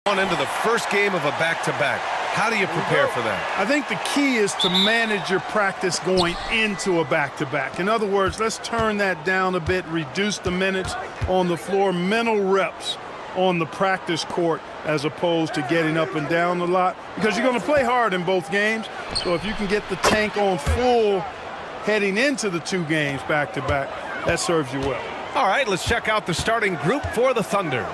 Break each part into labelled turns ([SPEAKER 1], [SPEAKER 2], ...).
[SPEAKER 1] On into the first game of a back-to-back. How do you prepare for that?
[SPEAKER 2] I think the key is to manage your practice going into a back-to-back. In other words, let's turn that down a bit, reduce the minutes on the floor, mental reps on the practice court as opposed to getting up and down a lot, because you're going to play hard in both games. So if you can get the tank on full heading into the two games back-to-back, that serves you well.
[SPEAKER 1] All right, let's check out the starting group for the Thunder.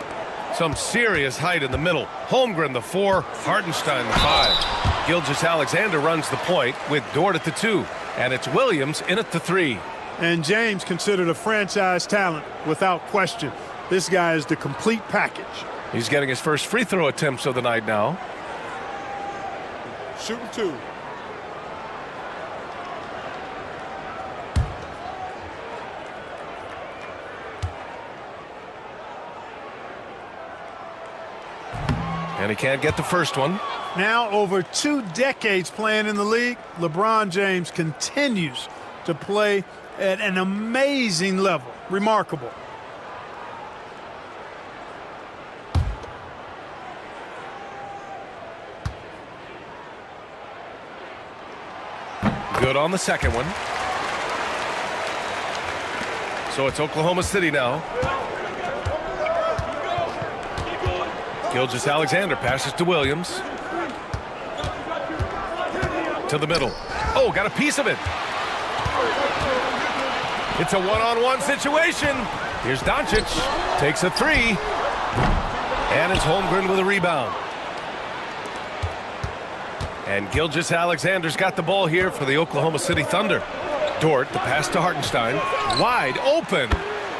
[SPEAKER 1] Some serious height in the middle. Holmgren, the 4, Hartenstein, the 5. Gilgeous-Alexander runs the point with Dort at the 2. And it's Williams in at the 3.
[SPEAKER 2] And James considered a franchise talent without question. This guy is the complete package.
[SPEAKER 1] He's getting his first free throw attempts of the night now.
[SPEAKER 2] Shooting 2.
[SPEAKER 1] And he can't get the first one.
[SPEAKER 2] Now over 2 decades playing in the league, LeBron James continues to play at an amazing level. Remarkable.
[SPEAKER 1] Good on the second one. So it's Oklahoma City now. Gilgeous-Alexander passes to Williams. To the middle. Oh, got a piece of it. It's a one-on-one situation. Here's Doncic. Takes a 3. And it's Holmgren with a rebound. And Gilgeous-Alexander's got the ball here for the Oklahoma City Thunder. Dort, the pass to Hartenstein. Wide open.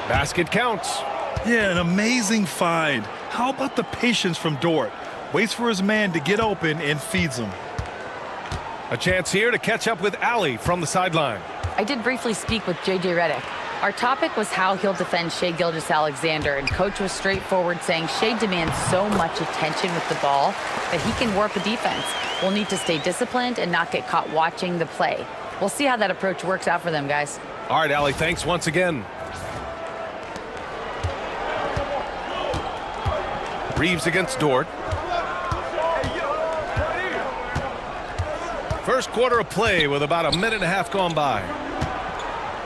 [SPEAKER 1] Basket counts.
[SPEAKER 3] Yeah, an amazing find. How about the patience from Dort? Waits for his man to get open and feeds him.
[SPEAKER 1] A chance here to catch up with Allie from the sideline.
[SPEAKER 4] I did briefly speak with J.J. Redick. Our topic was how he'll defend Shai Gilgeous-Alexander, and Coach was straightforward, saying Shai demands so much attention with the ball that he can warp a defense. We'll need to stay disciplined and not get caught watching the play. We'll see how that approach works out for them, guys.
[SPEAKER 1] All right, Allie, thanks once again. Reeves against Dort. First quarter of play with about a minute and a half gone by.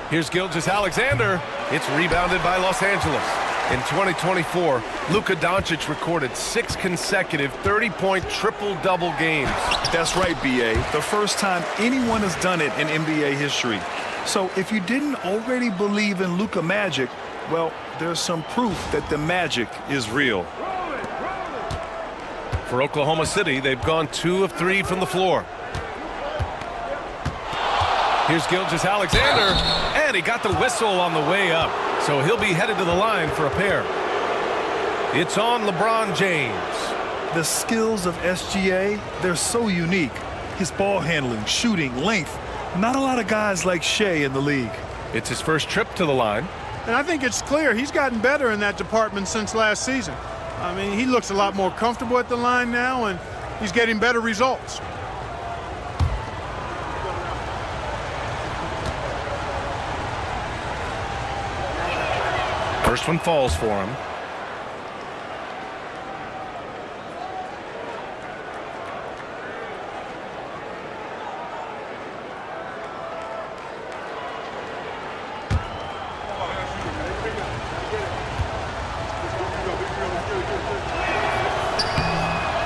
[SPEAKER 1] Here's Gilgeous-Alexander. It's rebounded by Los Angeles. In 2024, Luka Doncic recorded 6 consecutive 30-point triple-double games.
[SPEAKER 3] That's right, B.A. The first time anyone has done it in NBA history. So if you didn't already believe in Luka magic, well, there's some proof that the magic is real.
[SPEAKER 1] For Oklahoma City, they've gone 2 of 3 from the floor. Here's Gilgeous-Alexander, and he got the whistle on the way up, so he'll be headed to the line for a pair. It's on LeBron James.
[SPEAKER 3] The skills of SGA, they're so unique. His ball handling, shooting, length. Not a lot of guys like Shai in the league.
[SPEAKER 1] It's his first trip to the line.
[SPEAKER 2] And I think it's clear he's gotten better in that department since last season. I mean, he looks a lot more comfortable at the line now, and he's getting better results.
[SPEAKER 1] First one falls for him.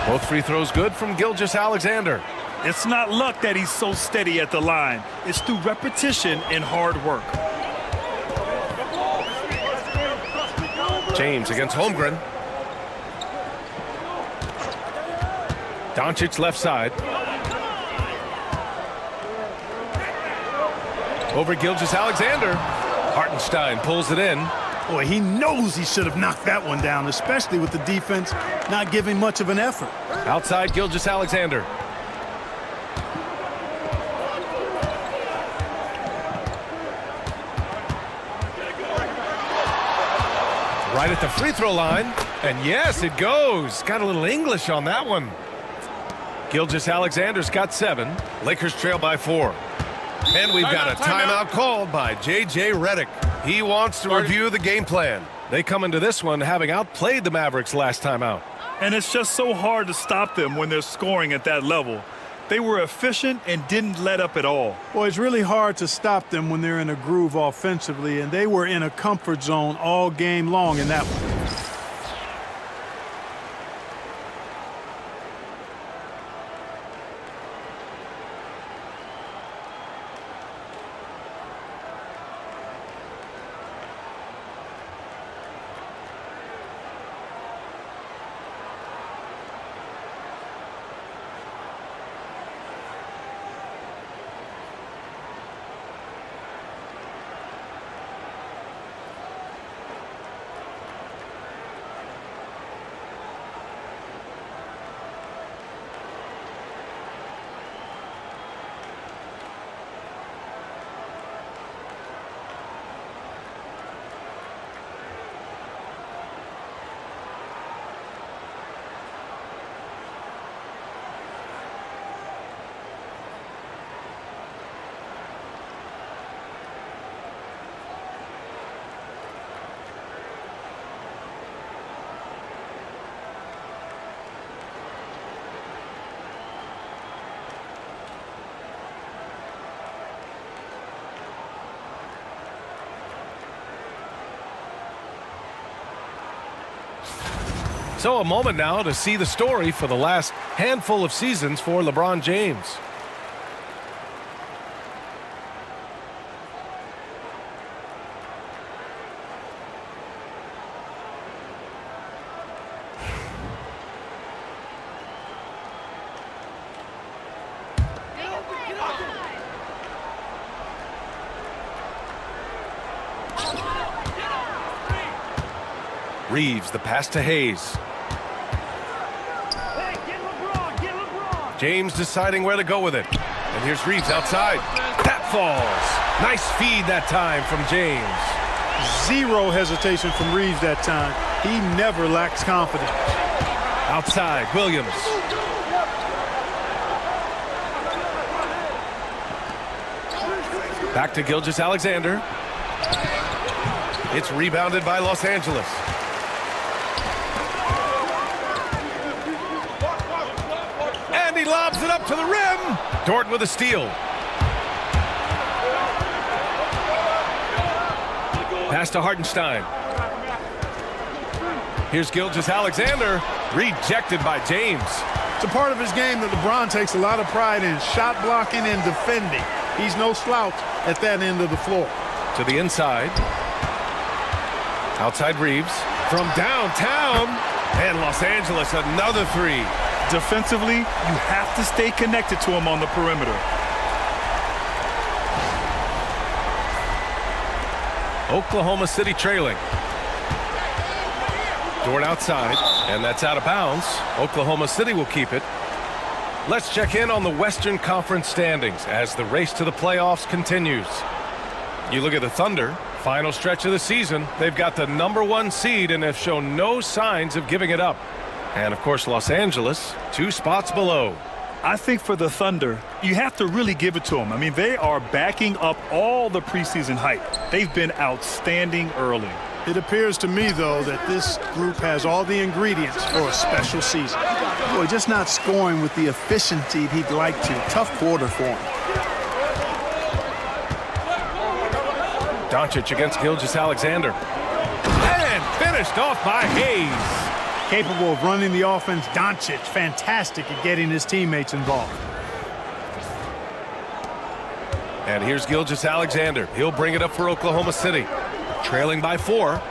[SPEAKER 1] Both free throws good from Gilgeous-Alexander.
[SPEAKER 3] It's not luck that he's so steady at the line. It's through repetition and hard work.
[SPEAKER 1] James against Holmgren. Doncic left side. Over Gilgeous-Alexander. Hartenstein pulls it in.
[SPEAKER 2] Boy, he knows he should have knocked that one down, especially with the defense not giving much of an effort.
[SPEAKER 1] Outside Gilgeous-Alexander. Right at the free throw line. And yes, it goes. Got a little English on that one. Gilgeous-Alexander's got 7. Lakers trail by 4. And we've got a timeout called by J.J. Redick. He wants to review the game plan. They come into this one having outplayed the Mavericks last time out.
[SPEAKER 3] And it's just so hard to stop them when they're scoring at that level. They were efficient and didn't let up at all.
[SPEAKER 2] Well, it's really hard to stop them when they're in a groove offensively, and they were in a comfort zone all game long in that one.
[SPEAKER 1] So a moment now to see the story for the last handful of seasons for LeBron James. Reeves, the pass to Hayes. James deciding where to go with it. And here's Reeves outside. That falls. Nice feed that time from James.
[SPEAKER 2] Zero hesitation from Reeves that time. He never lacks confidence.
[SPEAKER 1] Outside, Williams. Back to Gilgeous-Alexander. It's rebounded by Los Angeles. And he lobs it up to the rim. Dort with a steal. Pass to Hartenstein. Here's Gilgeous-Alexander. Rejected by James.
[SPEAKER 2] It's a part of his game that LeBron takes a lot of pride in, shot blocking and defending. He's no slouch at that end of the floor.
[SPEAKER 1] To the inside. Outside Reeves. From downtown. And Los Angeles, another three.
[SPEAKER 3] Defensively, you have to stay connected to him on the perimeter.
[SPEAKER 1] Oklahoma City trailing. Dort outside, and that's out of bounds. Oklahoma City will keep it. Let's check in on the Western Conference standings as the race to the playoffs continues. You look at the Thunder, final stretch of the season. They've got the #1 seed and have shown no signs of giving it up. And, of course, Los Angeles, 2 spots below.
[SPEAKER 3] I think for the Thunder, you have to really give it to them. I mean, they are backing up all the preseason hype. They've been outstanding early.
[SPEAKER 2] It appears to me, though, that this group has all the ingredients for a special season. Boy, just not scoring with the efficiency he'd like to. Tough quarter for him.
[SPEAKER 1] Doncic against Gilgeous-Alexander. And finished off by Hayes.
[SPEAKER 2] Capable of running the offense, Doncic, fantastic at getting his teammates involved.
[SPEAKER 1] And here's Gilgeous-Alexander. He'll bring it up for Oklahoma City. Trailing by 4.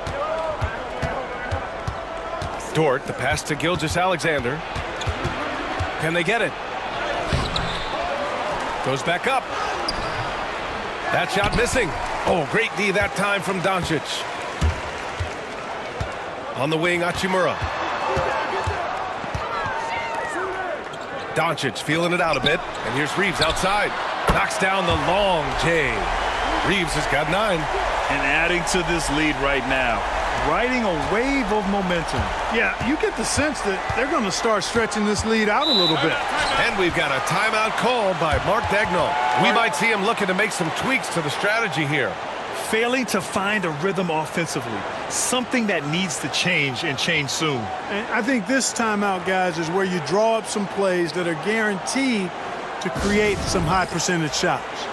[SPEAKER 1] Dort, the pass to Gilgeous-Alexander. Can they get it? Goes back up. That shot missing. Oh, great D that time from Doncic. On the wing, Hachimura. Doncic feeling it out a bit. And here's Reeves outside. Knocks down the long J. Reeves has got 9.
[SPEAKER 3] And adding to this lead right now. Riding a wave of momentum.
[SPEAKER 2] Yeah, you get the sense that they're going to start stretching this lead out a little bit.
[SPEAKER 1] And we've got a timeout called by Mark Daigneault. We might see him looking to make some tweaks to the strategy here.
[SPEAKER 3] failing to find a rhythm offensively, something that needs to change and change soon.
[SPEAKER 2] And I think this timeout, guys, is where you draw up some plays that are guaranteed to create some high percentage shots.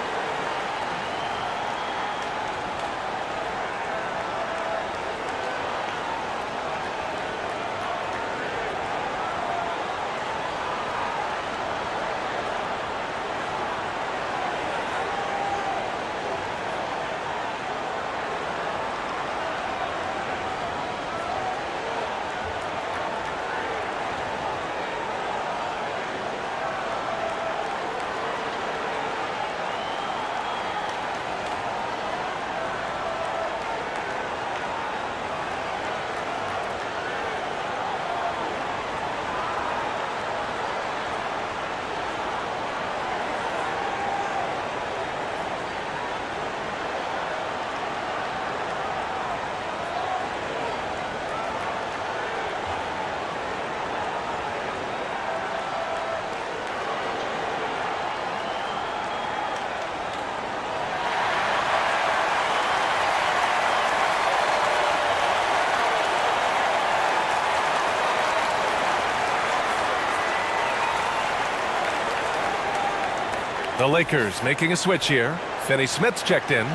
[SPEAKER 1] The Lakers making a switch here. Finney Smith's checked in.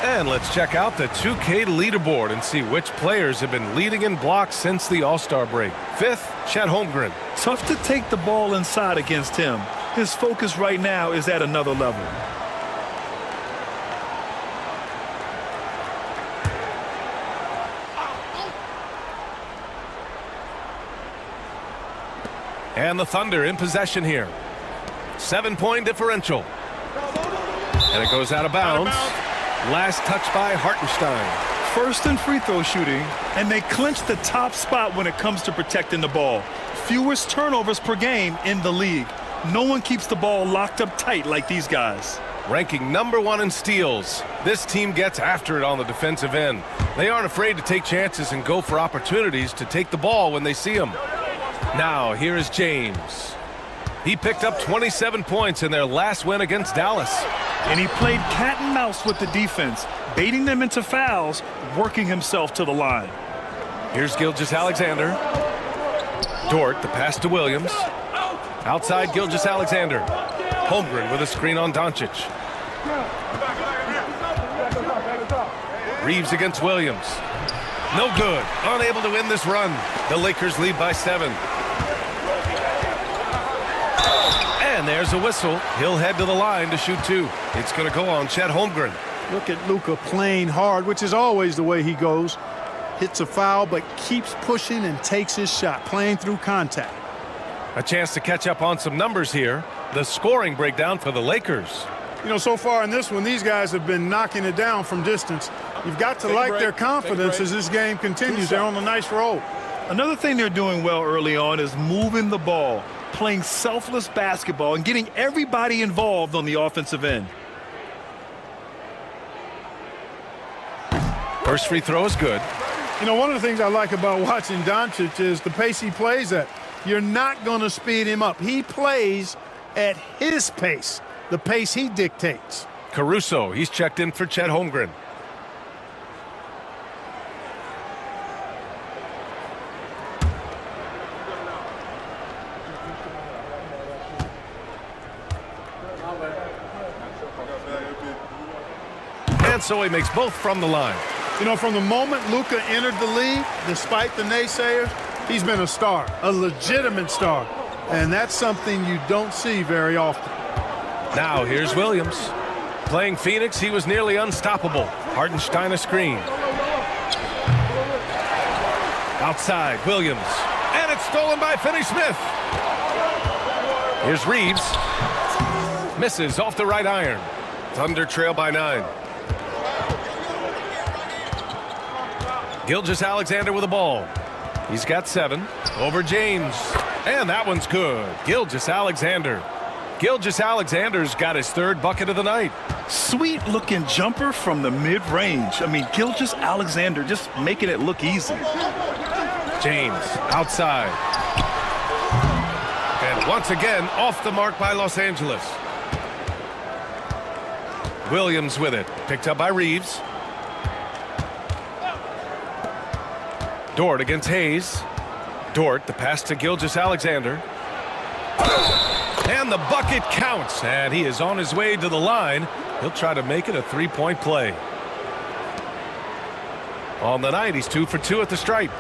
[SPEAKER 1] And let's check out the 2K leaderboard and see which players have been leading in blocks since the All-Star break. Fifth, Chet Holmgren.
[SPEAKER 3] Tough to take the ball inside against him. His focus right now is at another level.
[SPEAKER 1] And the Thunder in possession here. 7-point differential. And it goes out of bounds. Last touch by Hartenstein.
[SPEAKER 3] First in free throw shooting, and they clinch the top spot when it comes to protecting the ball. Fewest turnovers per game in the league. No one keeps the ball locked up tight like these guys.
[SPEAKER 1] Ranking #1 in steals. This team gets after it on the defensive end. They aren't afraid to take chances and go for opportunities to take the ball when they see them. Now, here is James. He picked up 27 points in their last win against Dallas.
[SPEAKER 3] And he played cat and mouse with the defense, baiting them into fouls, working himself to the line.
[SPEAKER 1] Here's Gilgeous-Alexander. Dort, the pass to Williams. Outside Gilgeous-Alexander. Holmgren with a screen on Doncic. Reeves against Williams. No good. Unable to win this run. The Lakers lead by 7. And there's a whistle. He'll head to the line to shoot 2. It's going to go on Chet Holmgren.
[SPEAKER 2] Look at Luka playing hard, which is always the way he goes. Hits a foul, but keeps pushing and takes his shot, playing through contact.
[SPEAKER 1] A chance to catch up on some numbers here. The scoring breakdown for the Lakers.
[SPEAKER 2] You know, so far in this one, these guys have been knocking it down from distance. You've got to like their confidence as this game continues. They're on a nice roll.
[SPEAKER 3] Another thing they're doing well early on is moving the ball, playing selfless basketball, and getting everybody involved on the offensive end.
[SPEAKER 1] First free throw is good.
[SPEAKER 2] You know, one of the things I like about watching Doncic is the pace he plays at. You're not going to speed him up. He plays at his pace, the pace he dictates.
[SPEAKER 1] Caruso, he's checked in for Chet Holmgren. And so he makes both from the line.
[SPEAKER 2] You know, from the moment Luka entered the league, despite the naysayers, he's been a star, a legitimate star. And that's something you don't see very often.
[SPEAKER 1] Now here's Williams. Playing Phoenix, he was nearly unstoppable. Hartenstein a screen. Outside, Williams. And it's stolen by Finney Smith. Here's Reeves. Misses off the right iron. Thunder trail by 9. Gilgeous-Alexander with the ball. He's got 7. Over James. And that one's good. Gilgeous-Alexander. Gilgeous-Alexander's got his 3rd bucket of the night.
[SPEAKER 3] Sweet looking jumper from the mid-range. I mean, Gilgeous-Alexander just making it look easy.
[SPEAKER 1] James outside. And once again off the mark by Los Angeles. Williams with it. Picked up by Reeves. Dort against Hayes. Dort, the pass to Gilgeous-Alexander. And the bucket counts. And he is on his way to the line. He'll try to make it a three-point play. On the night, he's 2 for 2 at the stripe.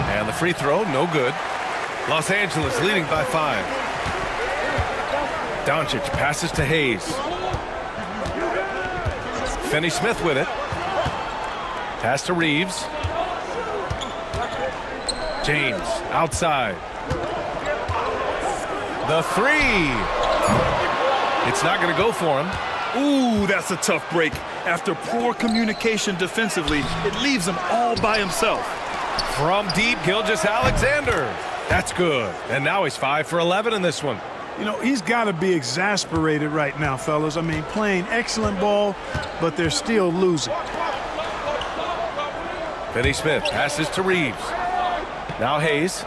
[SPEAKER 1] And the free throw, no good. Los Angeles leading by 5. Doncic passes to Hayes. Finney-Smith with it. Pass to Reeves. James outside. The three. It's not going to go for him.
[SPEAKER 3] Ooh, that's a tough break. After poor communication defensively, it leaves him all by himself.
[SPEAKER 1] From deep, Gilgeous-Alexander. That's good. And now he's 5 for 11 in this one.
[SPEAKER 2] You know, he's got to be exasperated right now, fellas. I mean, playing excellent ball, but they're still losing.
[SPEAKER 1] Finney-Smith passes to Reeves. Now Hayes.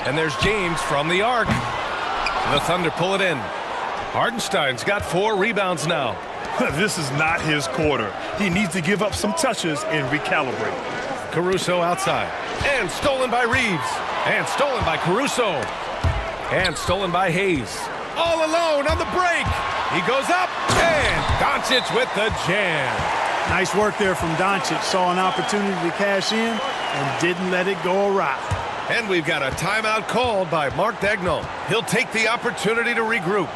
[SPEAKER 1] And there's James from the arc. The Thunder pull it in. Hardenstein's got 4 rebounds now.
[SPEAKER 3] This is not his quarter. He needs to give up some touches and recalibrate.
[SPEAKER 1] Caruso outside. And stolen by Reeves. And stolen by Caruso. And stolen by Hayes. All alone on the break. He goes up. And Doncic with the jam.
[SPEAKER 2] Nice work there from Doncic. Saw an opportunity to cash in and didn't let it go awry.
[SPEAKER 1] And we've got a timeout called by Mark Dagnall. He'll take the opportunity to regroup.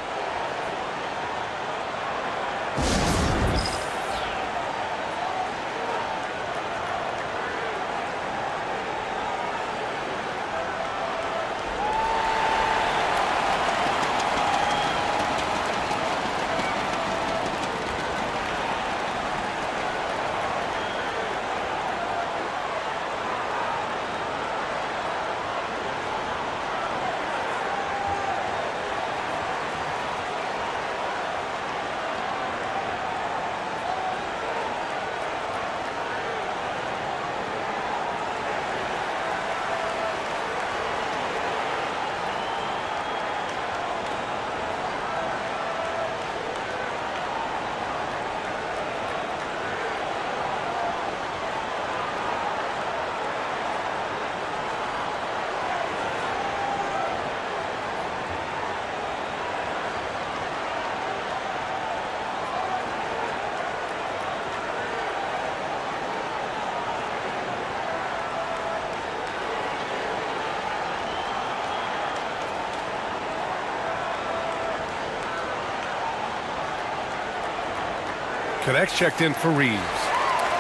[SPEAKER 1] Connects checked in for Reeves.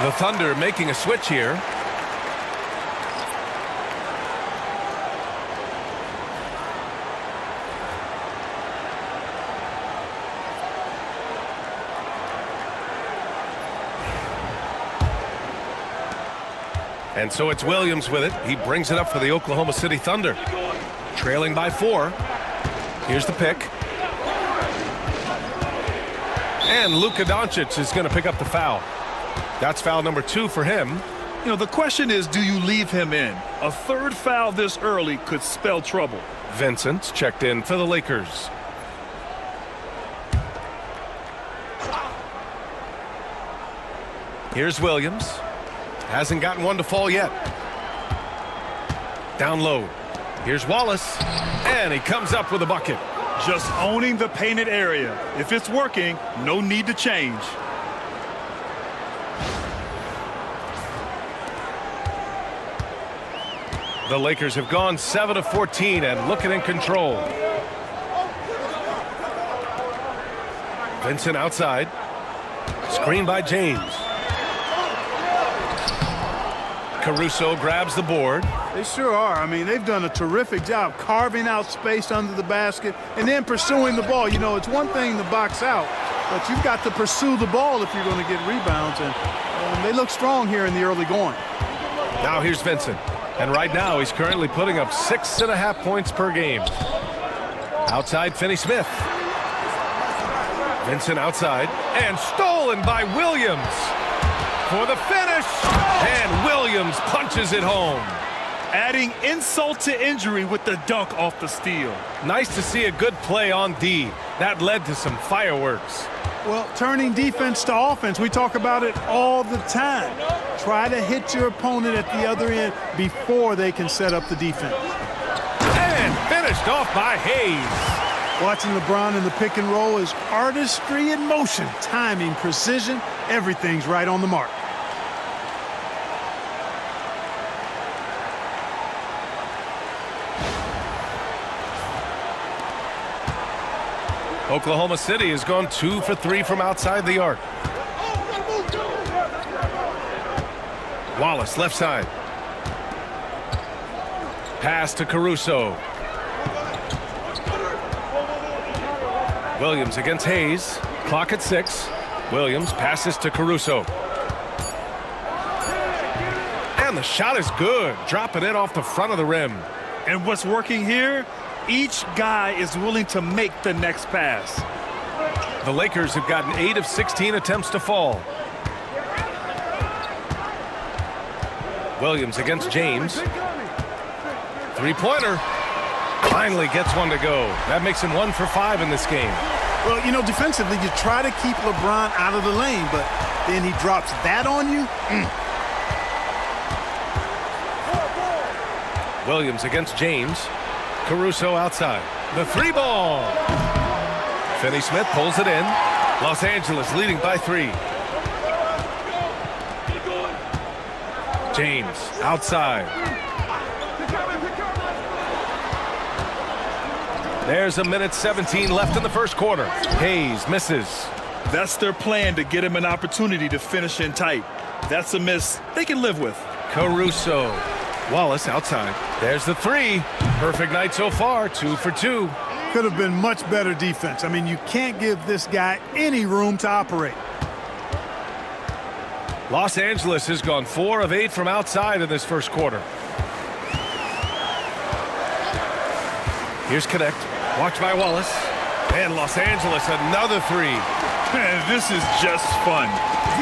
[SPEAKER 1] The Thunder making a switch here. And so it's Williams with it. He brings it up for the Oklahoma City Thunder. Trailing by 4. Here's the pick. And Luka Doncic is going to pick up the foul. That's foul number 2 for him.
[SPEAKER 3] You know, the question is, do you leave him in? A third foul this early could spell trouble.
[SPEAKER 1] Vincent checked in for the Lakers. Here's Williams. Hasn't gotten one to fall yet. Down low. Here's Wallace. And he comes up with a bucket.
[SPEAKER 3] Just owning the painted area. If it's working, no need to change.
[SPEAKER 1] The Lakers have gone 7 of 14 and looking in control. Vincent outside. Screen by James. Caruso grabs the board.
[SPEAKER 2] They sure are. I mean, they've done a terrific job carving out space under the basket and then pursuing the ball. You know, it's one thing to box out, but you've got to pursue the ball if you're going to get rebounds, and they look strong here in the early going.
[SPEAKER 1] Now here's Vincent, and right now he's currently putting up 6.5 points per game. Outside, Finney-Smith. Vincent outside, and stolen by Williams for the finish, and Williams punches it home.
[SPEAKER 3] Adding insult to injury with the dunk off the steal.
[SPEAKER 1] Nice to see a good play on D. That led to some fireworks.
[SPEAKER 2] Well, turning defense to offense, we talk about it all the time. Try to hit your opponent at the other end before they can set up the defense.
[SPEAKER 1] And finished off by Hayes.
[SPEAKER 2] Watching LeBron in the pick and roll is artistry in motion, timing, precision, everything's right on the mark.
[SPEAKER 1] Oklahoma City has gone 2 for 3 from outside the arc. Wallace left side. Pass to Caruso. Williams against Hayes. Clock at 6. Williams passes to Caruso. And the shot is good. Dropping it off the front of the rim.
[SPEAKER 3] And what's working here? Each guy is willing to make the next pass.
[SPEAKER 1] The Lakers have gotten 8 of 16 attempts to fall. Williams against James. Three-pointer. Finally gets one to go. That makes him 1 for 5 in this game.
[SPEAKER 2] Well, you know, defensively, you try to keep LeBron out of the lane, but then he drops that on you.
[SPEAKER 1] Williams against James. Caruso outside. The 3-ball. Finney-Smith pulls it in. Los Angeles leading by 3. James outside. There's 1:17 left in the first quarter. Hayes misses.
[SPEAKER 3] That's their plan, to get him an opportunity to finish in tight. That's a miss they can live with.
[SPEAKER 1] Caruso. Wallace outside. There's the 3. Perfect night so far, 2 for 2.
[SPEAKER 2] Could have been much better defense. I mean, you can't give this guy any room to operate.
[SPEAKER 1] Los Angeles has gone 4 of 8 from outside in this first quarter. Here's Connect. Watched by Wallace. And Los Angeles another 3.
[SPEAKER 3] This is just fun.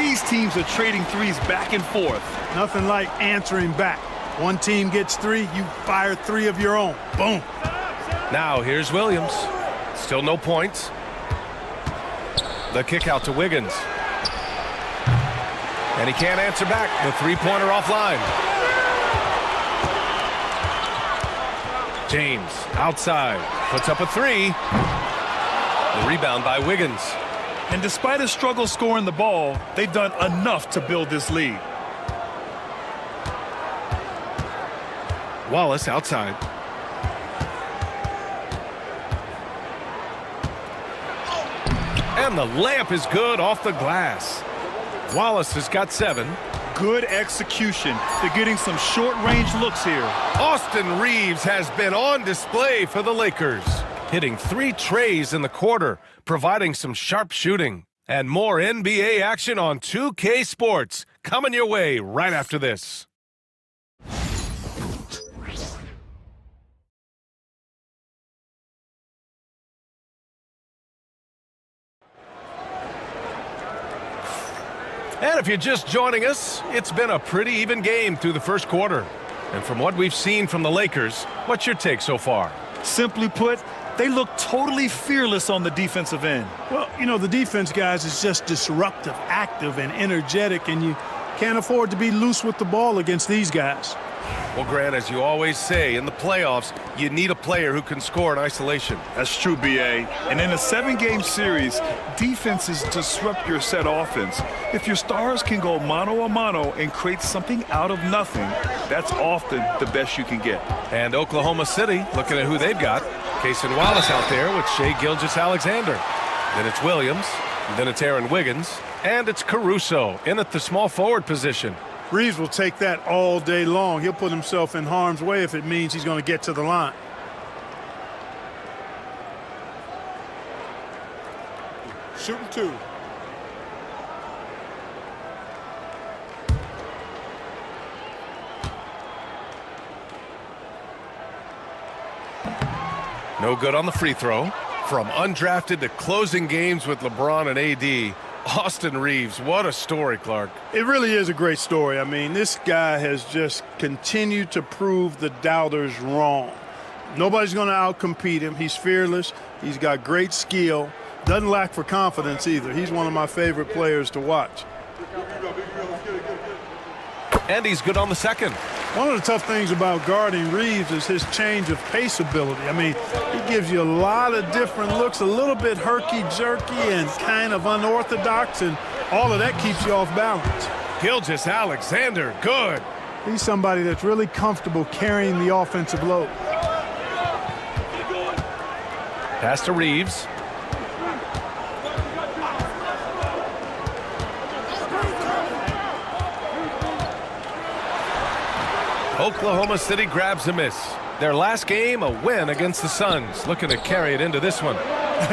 [SPEAKER 3] These teams are trading threes back and forth.
[SPEAKER 2] Nothing like answering back. One team gets 3, you fire 3 of your own. Boom.
[SPEAKER 1] Now here's Williams. Still no points. The kick out to Wiggins. And he can't answer back. The 3-pointer offline. James outside. Puts up a 3. The rebound by Wiggins.
[SPEAKER 3] And despite a struggle scoring the ball, they've done enough to build this lead.
[SPEAKER 1] Wallace outside. And the layup is good off the glass. Wallace has got 7.
[SPEAKER 3] Good execution. They're getting some short-range looks here.
[SPEAKER 1] Austin Reeves has been on display for the Lakers, hitting 3 trays in the quarter, providing some sharp shooting. And more NBA action on 2K Sports coming your way right after this. And if you're just joining us, it's been a pretty even game through the first quarter. And from what we've seen from the Lakers, what's your take so far?
[SPEAKER 3] Simply put, they look totally fearless on the defensive end.
[SPEAKER 2] Well, you know, the defense, guys, is just disruptive, active, and energetic, and you can't afford to be loose with the ball against these guys.
[SPEAKER 1] Well, Grant, as you always say, in the playoffs, you need a player who can score in isolation.
[SPEAKER 3] That's true, B.A. And in a 7-game series, defenses disrupt your set offense. If your stars can go mano-a-mano and create something out of nothing, that's often the best you can get.
[SPEAKER 1] And Oklahoma City, looking at who they've got, Cason Wallace out there with Shai Gilgeous-Alexander. Then it's Williams, then it's Aaron Wiggins, and it's Caruso in at the small forward position.
[SPEAKER 2] Reeves will take that all day long. He'll put himself in harm's way if it means he's going to get to the line. shooting 2.
[SPEAKER 1] No good on the free throw. From undrafted to closing games with LeBron and AD, Austin Reeves, what a story, Clark.
[SPEAKER 2] It really is a great story. I mean, this guy has just continued to prove the doubters wrong. Nobody's going to outcompete him. He's fearless. He's got great skill. Doesn't lack for confidence either. He's one of my favorite players to watch.
[SPEAKER 1] And he's good on the second.
[SPEAKER 2] One of the tough things about guarding Reeves is his change of pace ability. I mean, he gives you a lot of different looks, a little bit herky-jerky and kind of unorthodox, and all of that keeps you off balance.
[SPEAKER 1] Gilgeous-Alexander, good.
[SPEAKER 2] He's somebody that's really comfortable carrying the offensive load.
[SPEAKER 1] Pass to Reeves. Oklahoma City grabs a miss. Their last game, a win against the Suns. Looking to carry it into this one.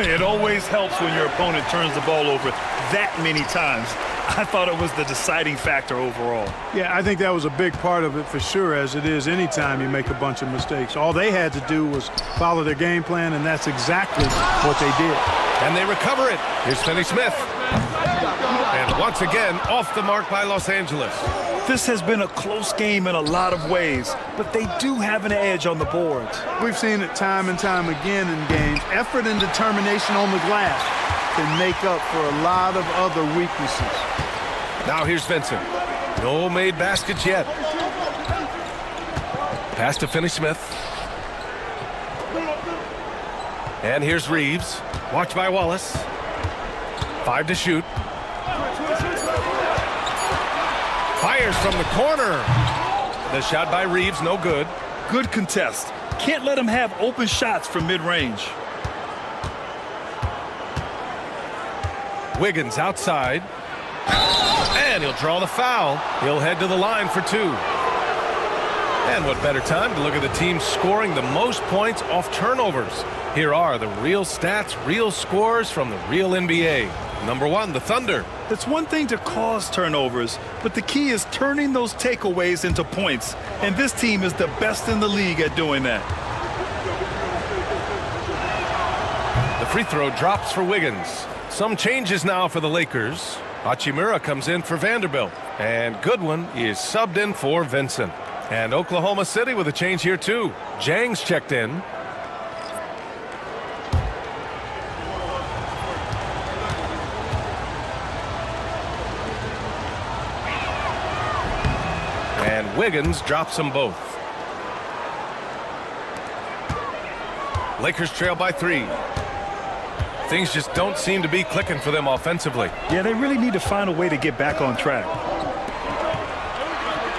[SPEAKER 3] It always helps when your opponent turns the ball over that many times. I thought it was the deciding factor overall.
[SPEAKER 2] Yeah, I think that was a big part of it for sure, as it is anytime you make a bunch of mistakes. All they had to do was follow their game plan, and that's exactly what they did.
[SPEAKER 1] And they recover it. Here's Finney-Smith. And once again, off the mark by Los Angeles.
[SPEAKER 3] This has been a close game in a lot of ways, but they do have an edge on the boards.
[SPEAKER 2] We've seen it time and time again in games. Effort and determination on the glass can make up for a lot of other weaknesses.
[SPEAKER 1] Now here's Vincent. No made baskets yet. Pass to Finney-Smith. And here's Reeves. Watched by Wallace. 5 to shoot. Fires from the corner. The shot by Reeves, no good.
[SPEAKER 3] Good contest. Can't let him have open shots from mid-range.
[SPEAKER 1] Wiggins outside. And he'll draw the foul. He'll head to the line for 2. And what better time to look at the team scoring the most points off turnovers. Here are the real stats, real scores from the real NBA. Number 1, the Thunder.
[SPEAKER 3] It's one thing to cause turnovers, but the key is turning those takeaways into points. And this team is the best in the league at doing that.
[SPEAKER 1] The free throw drops for Wiggins. Some changes now for the Lakers. Hachimura comes in for Vanderbilt. And Goodwin is subbed in for Vincent. And Oklahoma City with a change here too. Jang's checked in. And Wiggins drops them both. Lakers trail by 3. Things just don't seem to be clicking for them offensively.
[SPEAKER 3] Yeah, they really need to find a way to get back on track.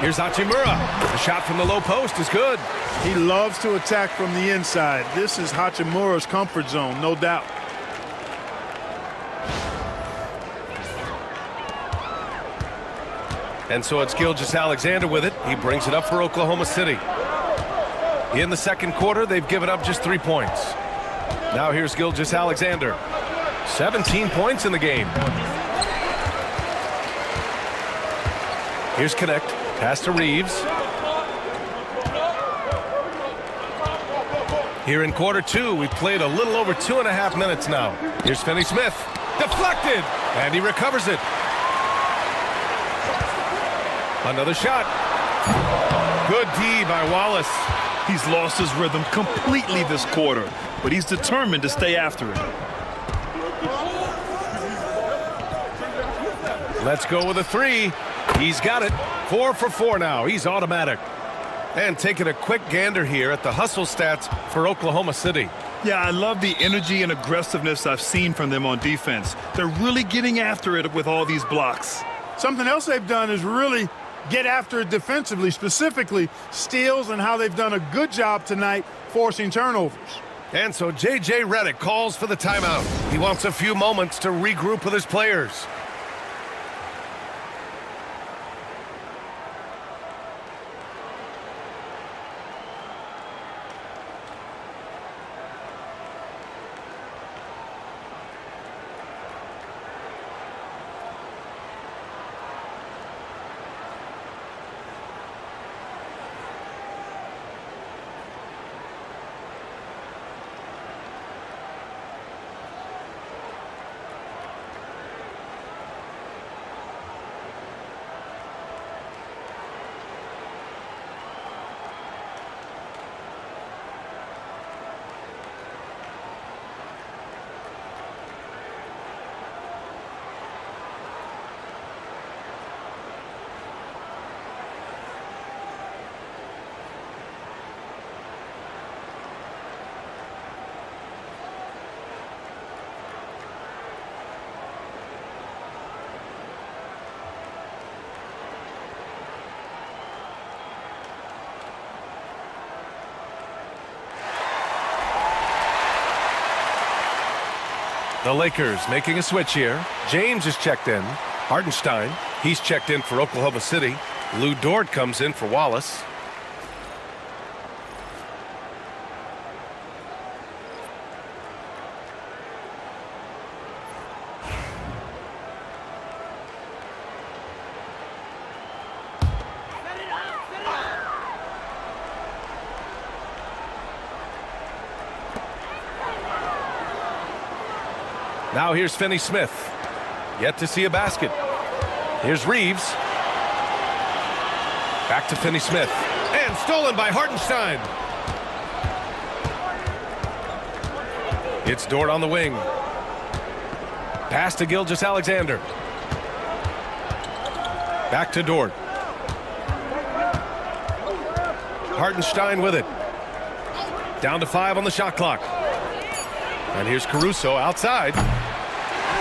[SPEAKER 1] Here's Hachimura. The shot from the low post is good.
[SPEAKER 2] He loves to attack from the inside. This is Hachimura's comfort zone, no doubt.
[SPEAKER 1] And so it's Gilgeous-Alexander with it. He brings it up for Oklahoma City. In the second quarter, they've given up just 3 points. Now here's Gilgeous-Alexander. 17 points in the game. Here's Connect. Pass to Reeves. Here in quarter 2, we've played a little over 2.5 minutes now. Here's Finney-Smith. Deflected. And he recovers it. Another shot. Good D by Wallace.
[SPEAKER 3] He's lost his rhythm completely this quarter, but he's determined to stay after it.
[SPEAKER 1] Let's go with a 3. He's got it. 4 for 4 now. He's automatic. And taking a quick gander here at the hustle stats for Oklahoma City.
[SPEAKER 3] Yeah, I love the energy and aggressiveness I've seen from them on defense. They're really getting after it with all these blocks.
[SPEAKER 2] Something else they've done is really get after it defensively, specifically steals, and how they've done a good job tonight forcing turnovers.
[SPEAKER 1] And so J.J. Redick calls for the timeout. He wants a few moments to regroup with his players. The Lakers making a switch here. James is checked in. Hartenstein, he's checked in for Oklahoma City. Lou Dort comes in for Wallace. Now here's Finney Smith. Yet to see a basket. Here's Reeves. Back to Finney Smith. And stolen by Hartenstein. It's Dort on the wing. Pass to Gilgeous-Alexander. Back to Dort. Hartenstein with it. Down to 5 on the shot clock. And here's Caruso outside.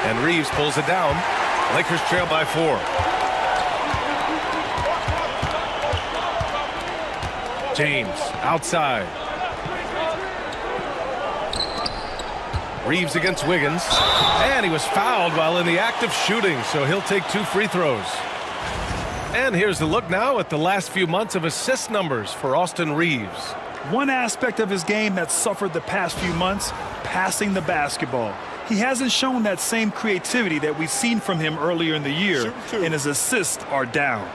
[SPEAKER 1] And Reeves pulls it down. Lakers trail by 4. James outside. Reeves against Wiggins. And he was fouled while in the act of shooting, so he'll take 2 free throws. And here's a look now at the last few months of assist numbers for Austin Reeves.
[SPEAKER 3] One aspect of his game that suffered the past few months, passing the basketball. He hasn't shown that same creativity that we've seen from him earlier in the year, and his assists are down.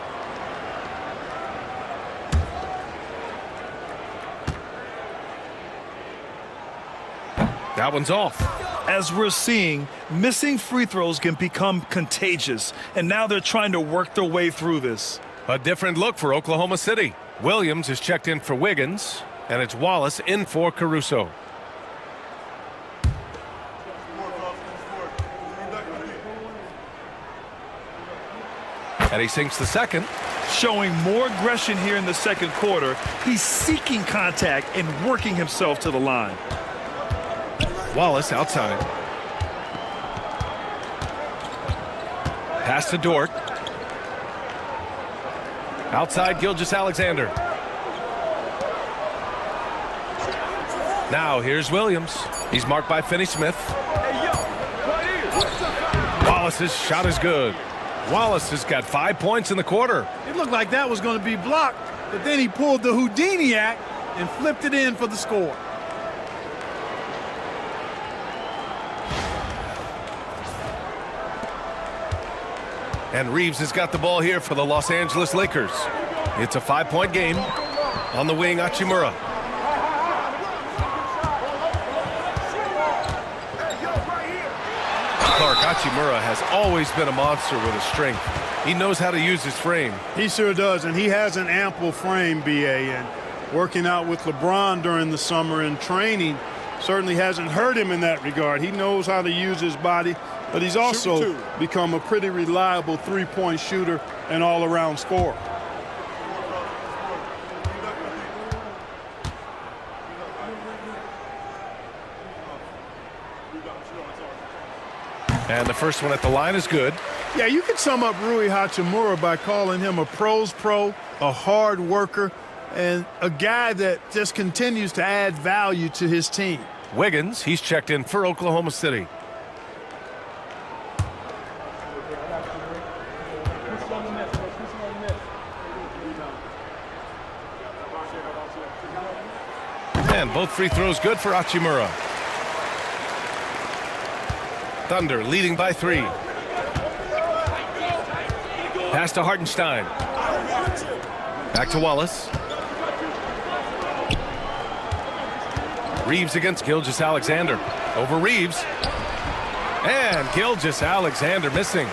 [SPEAKER 1] That one's off.
[SPEAKER 3] As we're seeing, missing free throws can become contagious, and now they're trying to work their way through this.
[SPEAKER 1] A different look for Oklahoma City. Williams is checked in for Wiggins, and it's Wallace in for Caruso. And he sinks the second.
[SPEAKER 3] Showing more aggression here in the second quarter. He's seeking contact and working himself to the line.
[SPEAKER 1] Wallace outside. Pass to Dort. Outside Gilgeous-Alexander. Now here's Williams. He's marked by Finney Smith. Wallace's shot is good. Wallace has got 5 points in the quarter.
[SPEAKER 2] It looked like that was going to be blocked, but then he pulled the Houdini act and flipped it in for the score.
[SPEAKER 1] And Reeves has got the ball here for the Los Angeles Lakers. It's a 5-point game. On the wing, Hachimura. Clark, Hachimura has always been a monster with his strength. He knows how to use his frame.
[SPEAKER 2] He sure does, and he has an ample frame, B.A., and working out with LeBron during the summer and training certainly hasn't hurt him in that regard. He knows how to use his body, but he's also become a pretty reliable three-point shooter and all-around scorer.
[SPEAKER 1] And the first one at the line is good.
[SPEAKER 2] Yeah, you could sum up Rui Hachimura by calling him a pro's pro, a hard worker, and a guy that just continues to add value to his team.
[SPEAKER 1] Wiggins, he's checked in for Oklahoma City. And both free throws good for Hachimura. Thunder leading by 3. Pass to Hartenstein. Back to Wallace. Reeves against Gilgeous-Alexander. Over Reeves. And Gilgeous-Alexander missing.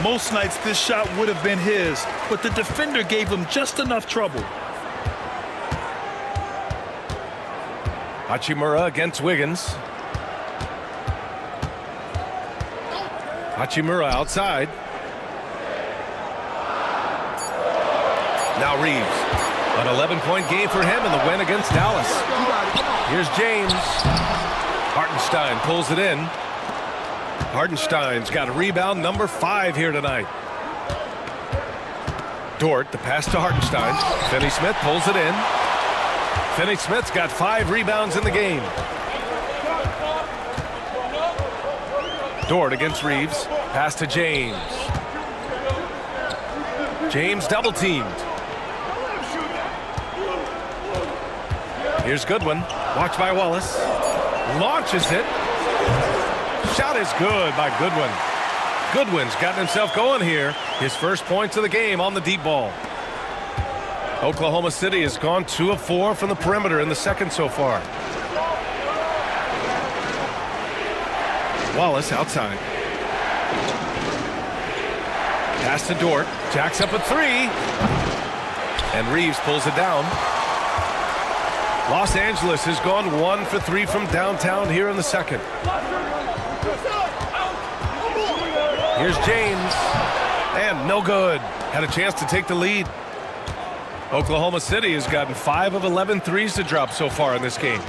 [SPEAKER 3] Most nights this shot would have been his, but the defender gave him just enough trouble.
[SPEAKER 1] Hachimura against Wiggins. Hachimura outside. Now Reeves. An 11-point game for him in the win against Dallas. Here's James. Hartenstein pulls it in. Hartenstein's got a rebound number 5 here tonight. Dort, the pass to Hartenstein. Finney Smith pulls it in. Finney Smith's got 5 rebounds in the game. Dort against Reeves. Pass to James. James double teamed. Here's Goodwin. Watch by Wallace. Launches it. Shot is good by Goodwin. Goodwin's gotten himself going here. His first points of the game on the deep ball. Oklahoma City has gone 2 of 4 from the perimeter in the second so far. Wallace outside. Pass to Dort. Jacks up a 3. And Reeves pulls it down. Los Angeles has gone 1 for 3 from downtown here in the second. Here's James. And no good. Had a chance to take the lead. Oklahoma City has gotten 5 of 11 threes to drop so far in this game.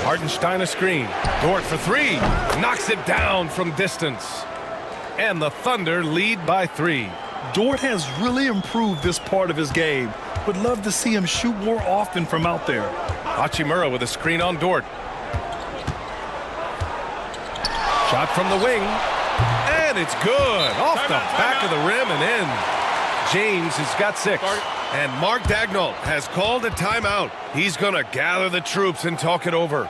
[SPEAKER 1] Hartenstein a screen. Dort for 3. Knocks it down from distance. And the Thunder lead by 3.
[SPEAKER 3] Dort has really improved this part of his game. Would love to see him shoot more often from out there.
[SPEAKER 1] Hachimura with a screen on Dort. Shot from the wing. And it's good. Off the back of the rim and in. James has got 6. And Mark Daigneault has called a timeout. He's going to gather the troops and talk it over.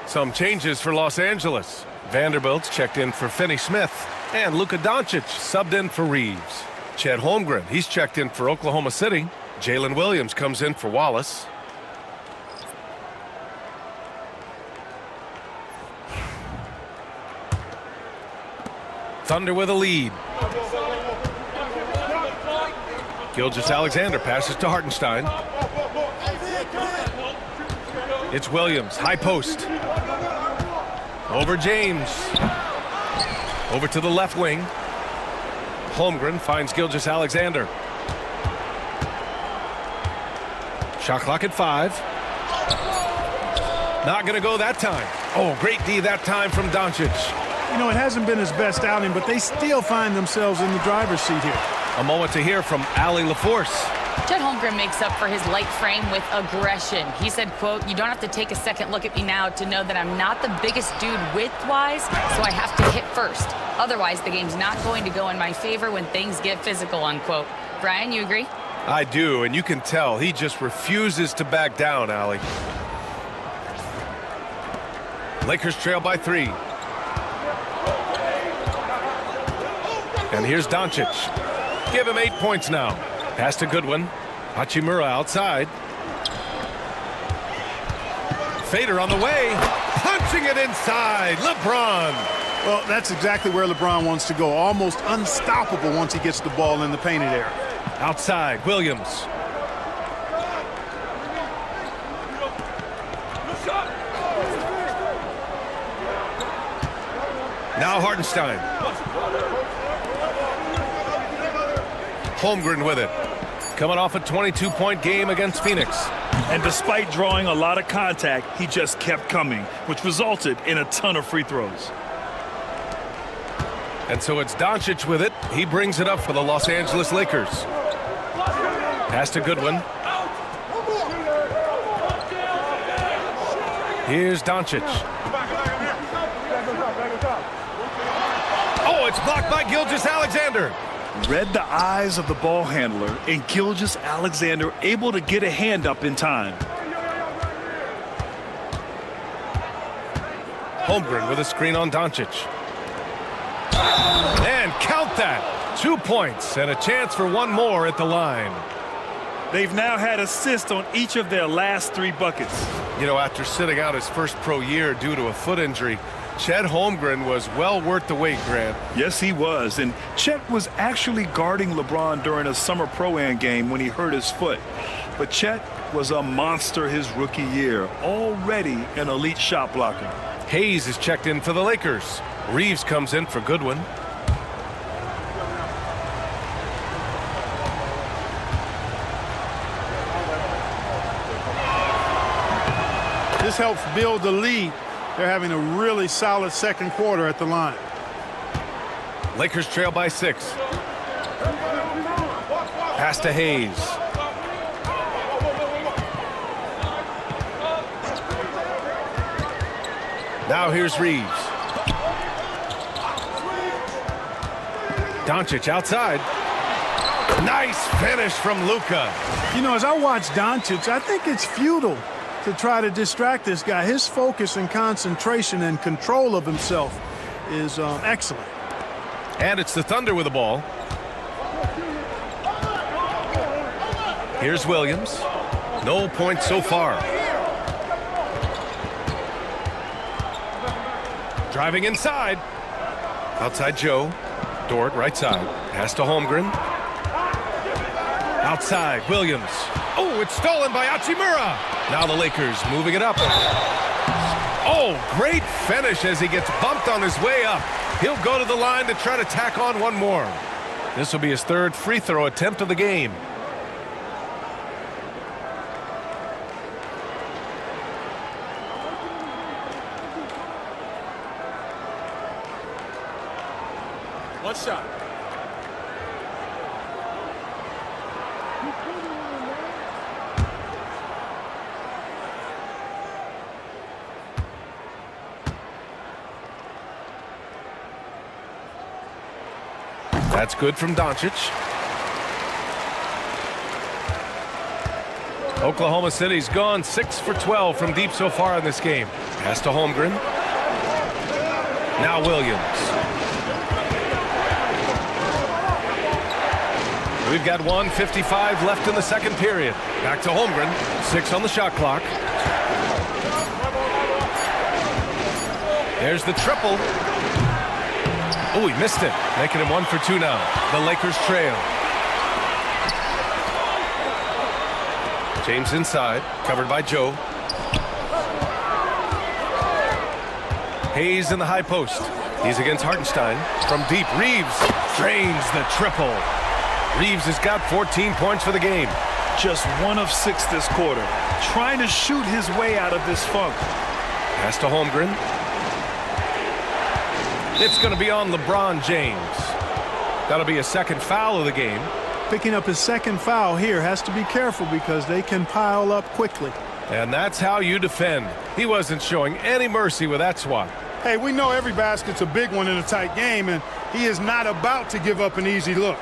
[SPEAKER 1] Some changes for Los Angeles. Vanderbilt's checked in for Finney Smith. And Luka Doncic subbed in for Reeves. Chet Holmgren, he's checked in for Oklahoma City. Jalen Williams comes in for Wallace. Thunder with a lead. Gilgeous-Alexander passes to Hartenstein. It's Williams, high post. Over James. Over to the left wing. Holmgren finds Gilgeous-Alexander. Shot clock at 5. Not going to go that time. Oh, great D that time from Doncic.
[SPEAKER 2] You know, it hasn't been his best outing, but they still find themselves in the driver's seat here.
[SPEAKER 1] A moment to hear from Allie LaForce.
[SPEAKER 4] Chet Holmgren makes up for his light frame with aggression. He said, quote, "You don't have to take a second look at me now to know that I'm not the biggest dude width-wise, so I have to hit first. Otherwise, the game's not going to go in my favor when things get physical," unquote. Brian, you agree?
[SPEAKER 1] I do, and you can tell he just refuses to back down, Allie. Lakers trail by 3. And here's Doncic. Give him 8 points now. Pass to Goodwin. Hachimura outside. Fader on the way. Punching it inside. LeBron.
[SPEAKER 2] Well, that's exactly where LeBron wants to go. Almost unstoppable once he gets the ball in the painted area.
[SPEAKER 1] Outside, Williams. Now Hartenstein. Holmgren with it. Coming off a 22-point game against Phoenix.
[SPEAKER 3] And despite drawing a lot of contact, he just kept coming, which resulted in a ton of free throws.
[SPEAKER 1] And so it's Doncic with it. He brings it up for the Los Angeles Lakers. Pass to Goodwin. Here's Doncic. Oh, it's blocked by Gilgeous-Alexander.
[SPEAKER 3] Read the eyes of the ball handler, and Gilgeous-Alexander able to get a hand up in time.
[SPEAKER 1] Holmgren with a screen on Doncic. And count that. 2 points and a chance for one more at the line.
[SPEAKER 3] They've now had assists on each of their last 3 buckets.
[SPEAKER 1] You know, after sitting out his first pro year due to a foot injury, Chet Holmgren was well worth the wait, Grant.
[SPEAKER 3] Yes, he was. And Chet was actually guarding LeBron during a summer Pro-Am game when he hurt his foot. But Chet was a monster his rookie year, already an elite shot blocker.
[SPEAKER 1] Hayes is checked in for the Lakers. Reeves comes in for Goodwin.
[SPEAKER 2] This helps build the lead. They're having a really solid second quarter at the line.
[SPEAKER 1] Lakers trail by 6. Pass to Hayes. Now here's Reeves. Doncic outside. Nice finish from Luka.
[SPEAKER 2] You know, as I watch Doncic, I think it's futile to try to distract this guy. His focus and concentration and control of himself is excellent.
[SPEAKER 1] And it's the Thunder with the ball. Here's Williams. No points so far. Driving inside. Outside Joe. Dort right side. Pass to Holmgren. Outside Williams. Oh, it's stolen by Hachimura. Now the Lakers moving it up. Oh, great finish as he gets bumped on his way up. He'll go to the line to try to tack on one more. This will be his 3rd free throw attempt of the game.
[SPEAKER 2] One shot.
[SPEAKER 1] That's good from Doncic. Oklahoma City's gone 6 for 12 from deep so far in this game. Pass to Holmgren. Now Williams. We've got 1:55 left in the second period. Back to Holmgren. 6 on the shot clock. There's the triple. Oh, he missed it, making him 1 for 2 now. The Lakers trail. James inside, covered by Joe. Hayes in the high post. He's against Hartenstein. From deep, Reeves drains the triple. Reeves has got 14 points for the game.
[SPEAKER 3] Just 1 of 6 this quarter. Trying to shoot his way out of this funk.
[SPEAKER 1] Pass to Holmgren. It's going to be on LeBron James. That'll be a second foul of the game.
[SPEAKER 2] Picking up his second foul here. Has to be careful because they can pile up quickly.
[SPEAKER 1] And that's how you defend. He wasn't showing any mercy with that swat.
[SPEAKER 2] Hey, we know every basket's a big one in a tight game, and he is not about to give up an easy look.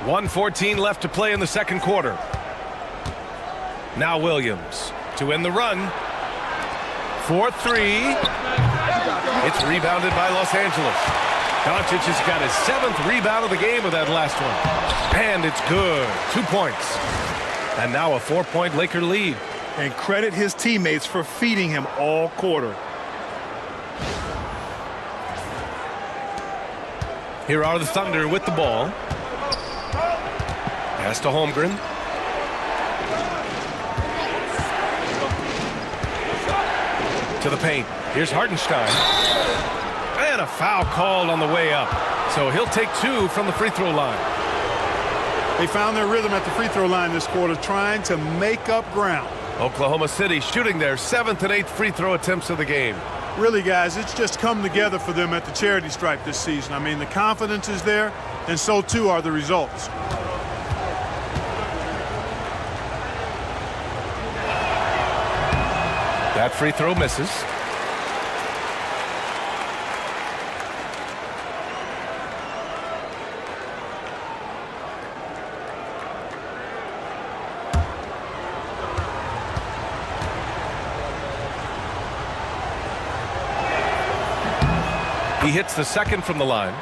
[SPEAKER 1] .114 left to play in the second quarter. Now Williams to end the run. 4-3. It's rebounded by Los Angeles. Doncic has got his 7th rebound of the game with that last one. And it's good. 2 points. And now a 4-point Laker lead.
[SPEAKER 3] And credit his teammates for feeding him all quarter.
[SPEAKER 1] Here are the Thunder with the ball. Pass to Holmgren. To the paint. Here's Hartenstein. And a foul called on the way up. So he'll take 2 from the free throw line.
[SPEAKER 2] They found their rhythm at the free throw line this quarter, trying to make up ground.
[SPEAKER 1] Oklahoma City shooting their 7th and 8th free throw attempts of the game.
[SPEAKER 2] Really, guys, it's just come together for them at the charity stripe this season. I mean, the confidence is there, and so too are the results.
[SPEAKER 1] That free throw misses. He hits the second from the line.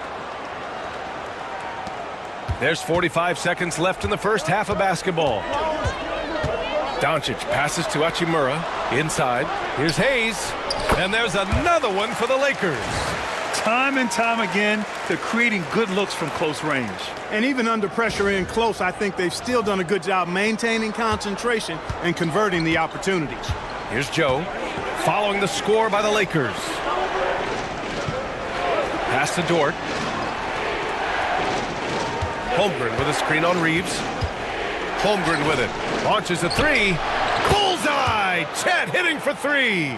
[SPEAKER 1] There's 45 seconds left in the first half of basketball. Doncic passes to Hachimura. Inside. Here's Hayes. And there's another one for the Lakers.
[SPEAKER 3] Time and time again, they're creating good looks from close range.
[SPEAKER 2] And even under pressure in close, I think they've still done a good job maintaining concentration and converting the opportunities.
[SPEAKER 1] Here's Joe. Following the score by the Lakers. Pass to Dort. Holmgren with a screen on Reeves. Holmgren with it. Launches a three. Bullseye! Chet hitting for three.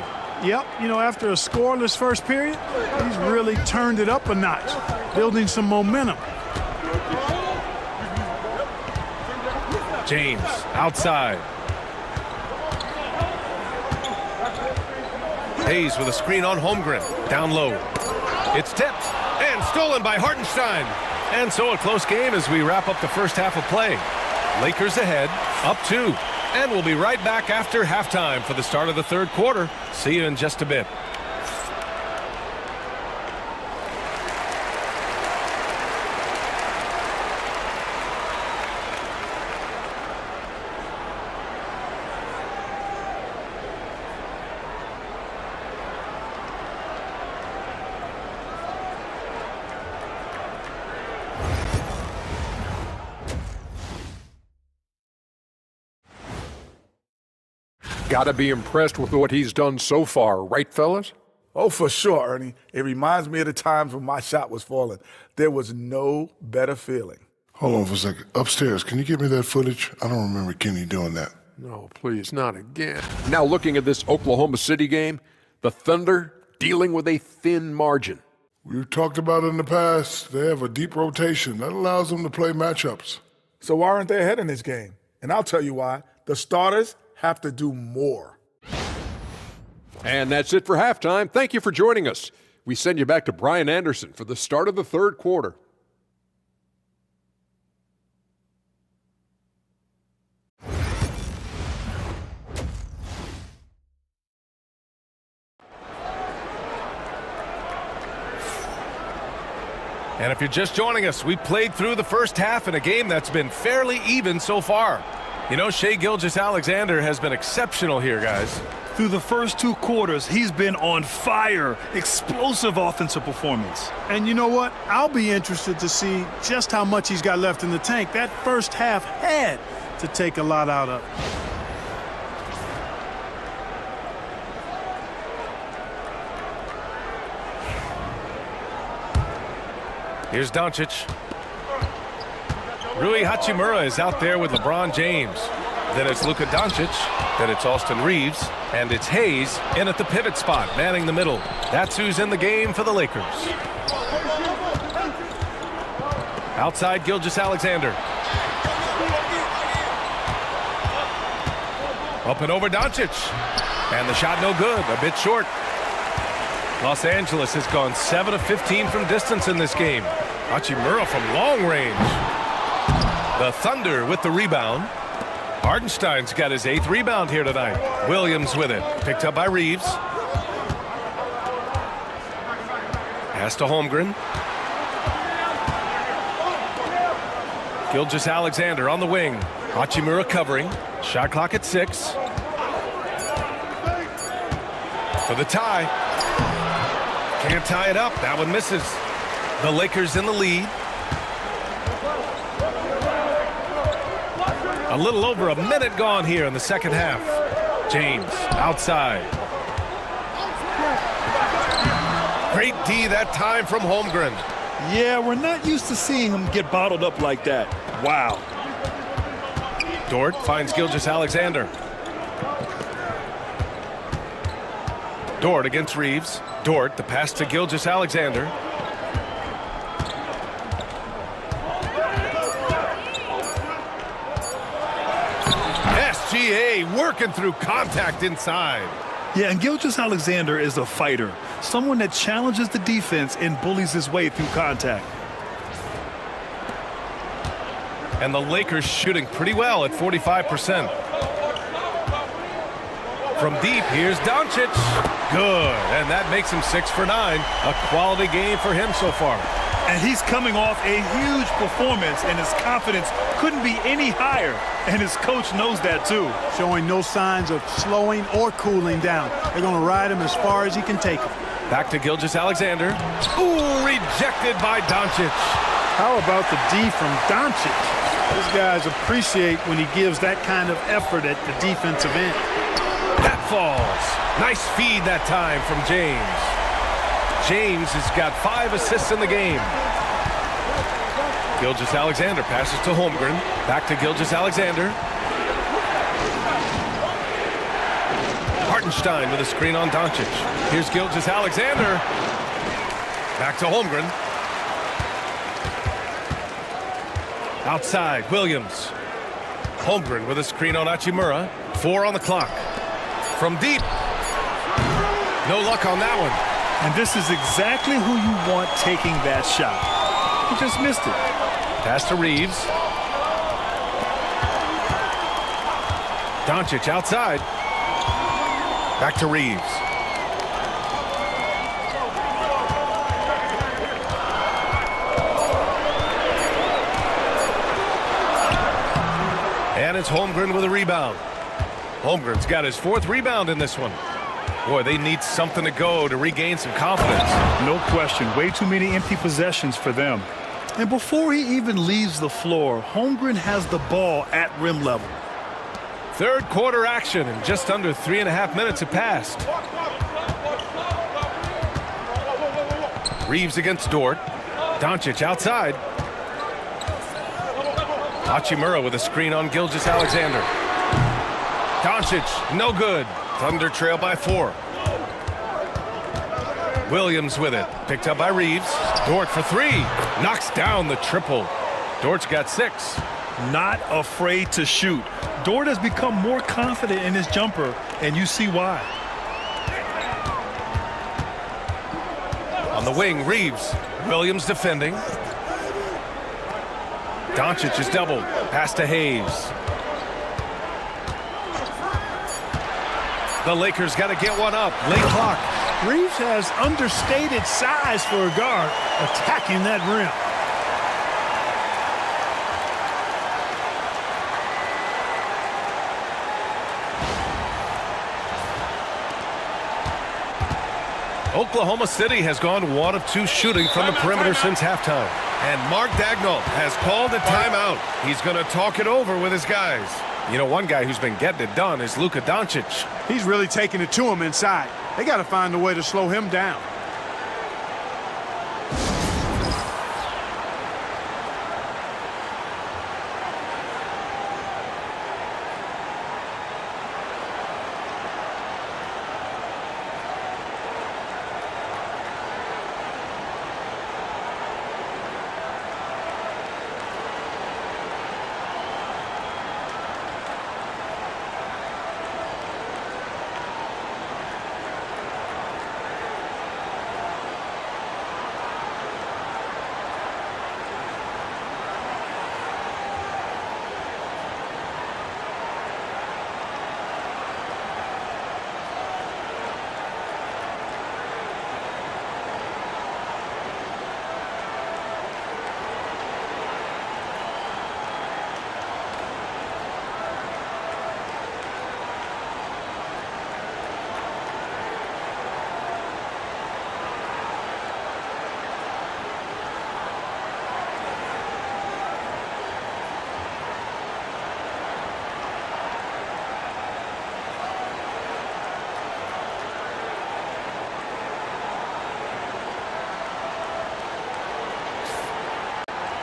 [SPEAKER 2] Yep, you know, after a scoreless first period, he's really turned it up a notch, building some momentum.
[SPEAKER 1] James outside. Hayes with a screen on Holmgren. Down low. It's tipped and stolen by Hartenstein. And so a close game as we wrap up the first half of play. Lakers ahead, up 2. And we'll be right back after halftime for the start of the third quarter. See you in just a bit.
[SPEAKER 5] Gotta be impressed with what he's done so far, right, fellas?
[SPEAKER 6] Oh, for sure, Ernie. It reminds me of the times when my shot was falling. There was no better feeling.
[SPEAKER 7] Hold on for a second. Upstairs, can you give me that footage? I don't remember Kenny doing that.
[SPEAKER 5] No, please, not again. Now looking at this Oklahoma City game, the Thunder dealing with a thin margin.
[SPEAKER 7] We've talked about it in the past. They have a deep rotation. That allows them to play matchups.
[SPEAKER 6] So why aren't they ahead in this game? And I'll tell you why. The starters have to do more.
[SPEAKER 5] And that's it for halftime. Thank you for joining us. We send you back to Brian Anderson for the start of the third quarter.
[SPEAKER 1] And if you're just joining us, we played through the first half in a game that's been fairly even so far. You know, Shai Gilgeous-Alexander has been exceptional here, guys.
[SPEAKER 3] Through the first 2 quarters, he's been on fire. Explosive offensive performance.
[SPEAKER 2] And you know what? I'll be interested to see just how much he's got left in the tank. That first half had to take a lot out of.
[SPEAKER 1] Here's Doncic. Rui Hachimura is out there with LeBron James. Then it's Luka Doncic. Then it's Austin Reeves. And it's Hayes in at the pivot spot, manning the middle. That's who's in the game for the Lakers. Outside, Gilgeous-Alexander. Up and over Doncic. And the shot no good, a bit short. Los Angeles has gone 7 of 15 from distance in this game. Hachimura from long range. The Thunder with the rebound. Hartenstein's got his 8th rebound here tonight. Williams with it. Picked up by Reeves. Pass to Holmgren. Gilgeous-Alexander on the wing. Hachimura covering. Shot clock at 6. For the tie. Can't tie it up. That one misses. The Lakers in the lead. A little over a minute gone here in the second half. James outside. Great D that time from Holmgren.
[SPEAKER 3] Yeah, we're not used to seeing him get bottled up like that. Wow.
[SPEAKER 1] Dort finds Gilgeous-Alexander. Dort against Reeves. Dort, the pass to Gilgeous-Alexander. SGA working through contact inside.
[SPEAKER 3] Yeah, and Gilgeous-Alexander is a fighter, someone that challenges the defense and bullies his way through contact.
[SPEAKER 1] And the Lakers shooting pretty well at 45%. From deep, here's Doncic. Good, and that makes him 6 for 9. A quality game for him so far.
[SPEAKER 3] And he's coming off a huge performance, and his confidence couldn't be any higher. And his coach knows that, too.
[SPEAKER 2] Showing no signs of slowing or cooling down. They're going to ride him as far as he can take him.
[SPEAKER 1] Back to Gilgeous-Alexander. Ooh, rejected by Doncic.
[SPEAKER 2] How about the D from Doncic? These guys appreciate when he gives that kind of effort at the defensive end.
[SPEAKER 1] That falls. Nice feed that time from James. James has got 5 assists in the game. Gilgeous-Alexander passes to Holmgren. Back to Gilgeous-Alexander. Hartenstein with a screen on Doncic. Here's Gilgeous-Alexander. Back to Holmgren. Outside, Williams. Holmgren with a screen on Hachimura. 4 on the clock. From deep. No luck on that one.
[SPEAKER 3] And this is exactly who you want taking that shot. He just missed it.
[SPEAKER 1] Pass to Reeves. Doncic outside. Back to Reeves. And it's Holmgren with a rebound. Holmgren's got his 4th rebound in this one. Boy, they need something to go to regain some confidence.
[SPEAKER 3] No question. Way too many empty possessions for them. And before he even leaves the floor, Holmgren has the ball at rim level.
[SPEAKER 1] Third quarter action, and just under 3.5 minutes have passed. Reeves against Dort. Doncic outside. Hachimura with a screen on Gilgeous-Alexander. Doncic, no good. Thunder trail by 4. Williams with it. Picked up by Reeves. Dort for 3. Knocks down the triple. Dort's got 6.
[SPEAKER 3] Not afraid to shoot. Dort has become more confident in his jumper, and you see why.
[SPEAKER 1] On the wing, Reeves. Williams defending. Doncic is doubled. Pass to Hayes. The Lakers got to get one up. Late clock.
[SPEAKER 2] Reeves has understated size for a guard attacking that rim.
[SPEAKER 1] Oklahoma City has gone 1 of 2 shooting from the perimeter since halftime. And Mark Daigneault has called a timeout. He's going to talk it over with his guys. You know, one guy who's been getting it done is Luka Doncic.
[SPEAKER 2] He's really taking it to him inside. They got to find a way to slow him down.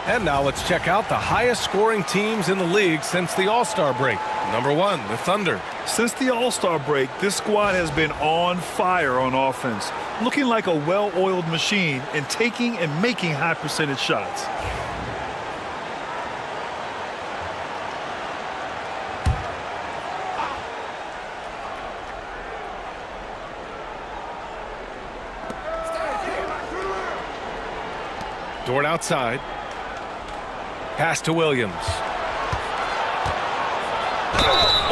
[SPEAKER 1] And now let's check out the highest scoring teams in the league since the All-Star break. Number 1, the Thunder.
[SPEAKER 3] Since the All-Star break, this squad has been on fire on offense, looking like a well-oiled machine and taking and making high percentage shots.
[SPEAKER 1] Dort outside. Pass to Williams.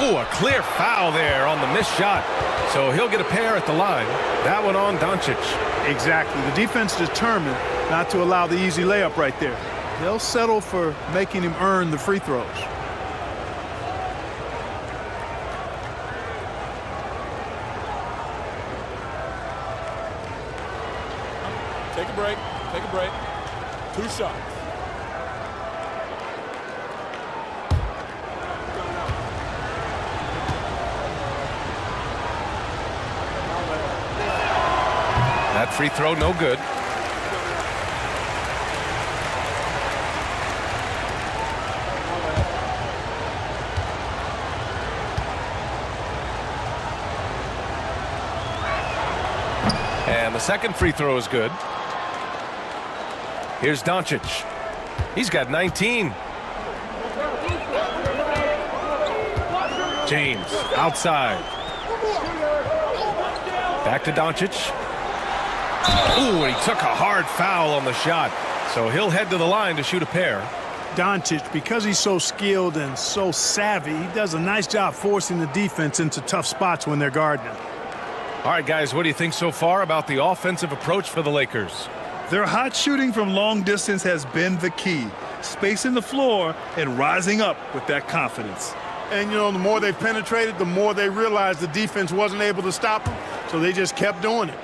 [SPEAKER 1] Oh, a clear foul there on the missed shot. So he'll get a pair at the line. That one on Doncic.
[SPEAKER 2] Exactly. The defense determined not to allow the easy layup right there. They'll settle for making him earn the free throws.
[SPEAKER 8] Take a break. Take a break. 2 shots.
[SPEAKER 1] That free throw no good. And the second free throw is good. Here's Doncic. He's got 19. James outside. Back to Doncic. Ooh, and he took a hard foul on the shot. So he'll head to the line to shoot a pair.
[SPEAKER 2] Doncic, because he's so skilled and so savvy, he does a nice job forcing the defense into tough spots when they're guarding him.
[SPEAKER 1] All right, guys, what do you think so far about the offensive approach for the Lakers?
[SPEAKER 3] Their hot shooting from long distance has been the key. Spacing the floor and rising up with that confidence.
[SPEAKER 2] And, you know, the more they've penetrated, the more they realized the defense wasn't able to stop them, so they just kept doing it.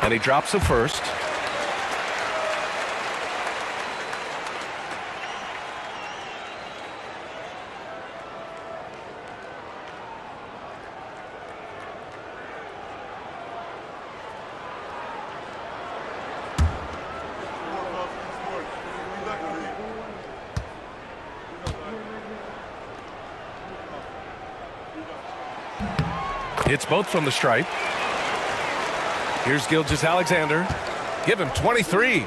[SPEAKER 1] And he drops the first. Hits both from the stripe. Here's Gilgeous-Alexander. Give him 23.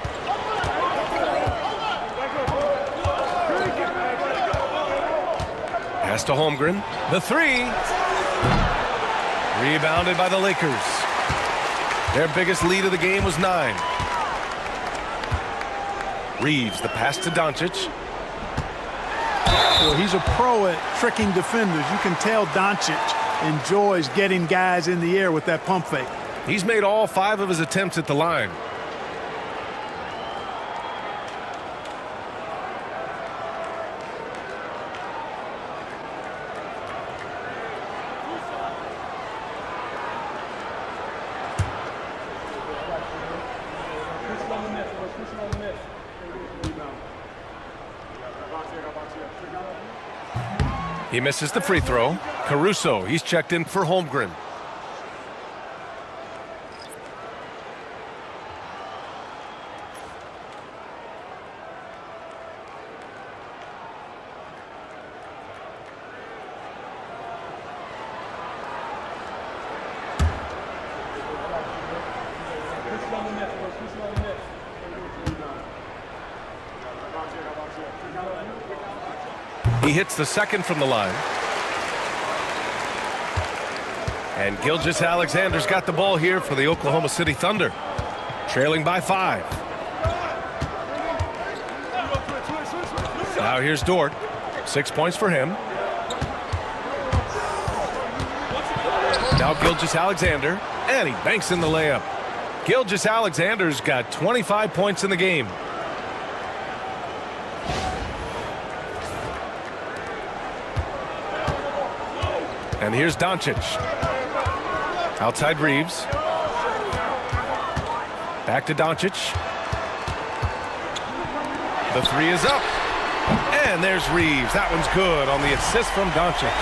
[SPEAKER 1] Pass to Holmgren. The 3. Rebounded by the Lakers. Their biggest lead of the game was 9. Reeves, the pass to Doncic.
[SPEAKER 2] Well, he's a pro at tricking defenders. You can tell Doncic enjoys getting guys in the air with that pump fake.
[SPEAKER 1] He's made all 5 of his attempts at the line. He misses the free throw. Caruso, he's checked in for Holmgren. He hits the second from the line. And Gilgeous-Alexander's got the ball here for the Oklahoma City Thunder. Trailing by 5. Now here's Dort. 6 points for him. Now Gilgeous-Alexander. And he banks in the layup. Gilgeous-Alexander's got 25 points in the game. And here's Doncic. Outside Reeves. Back to Doncic. The 3 is up. And there's Reeves. That one's good on the assist from Doncic.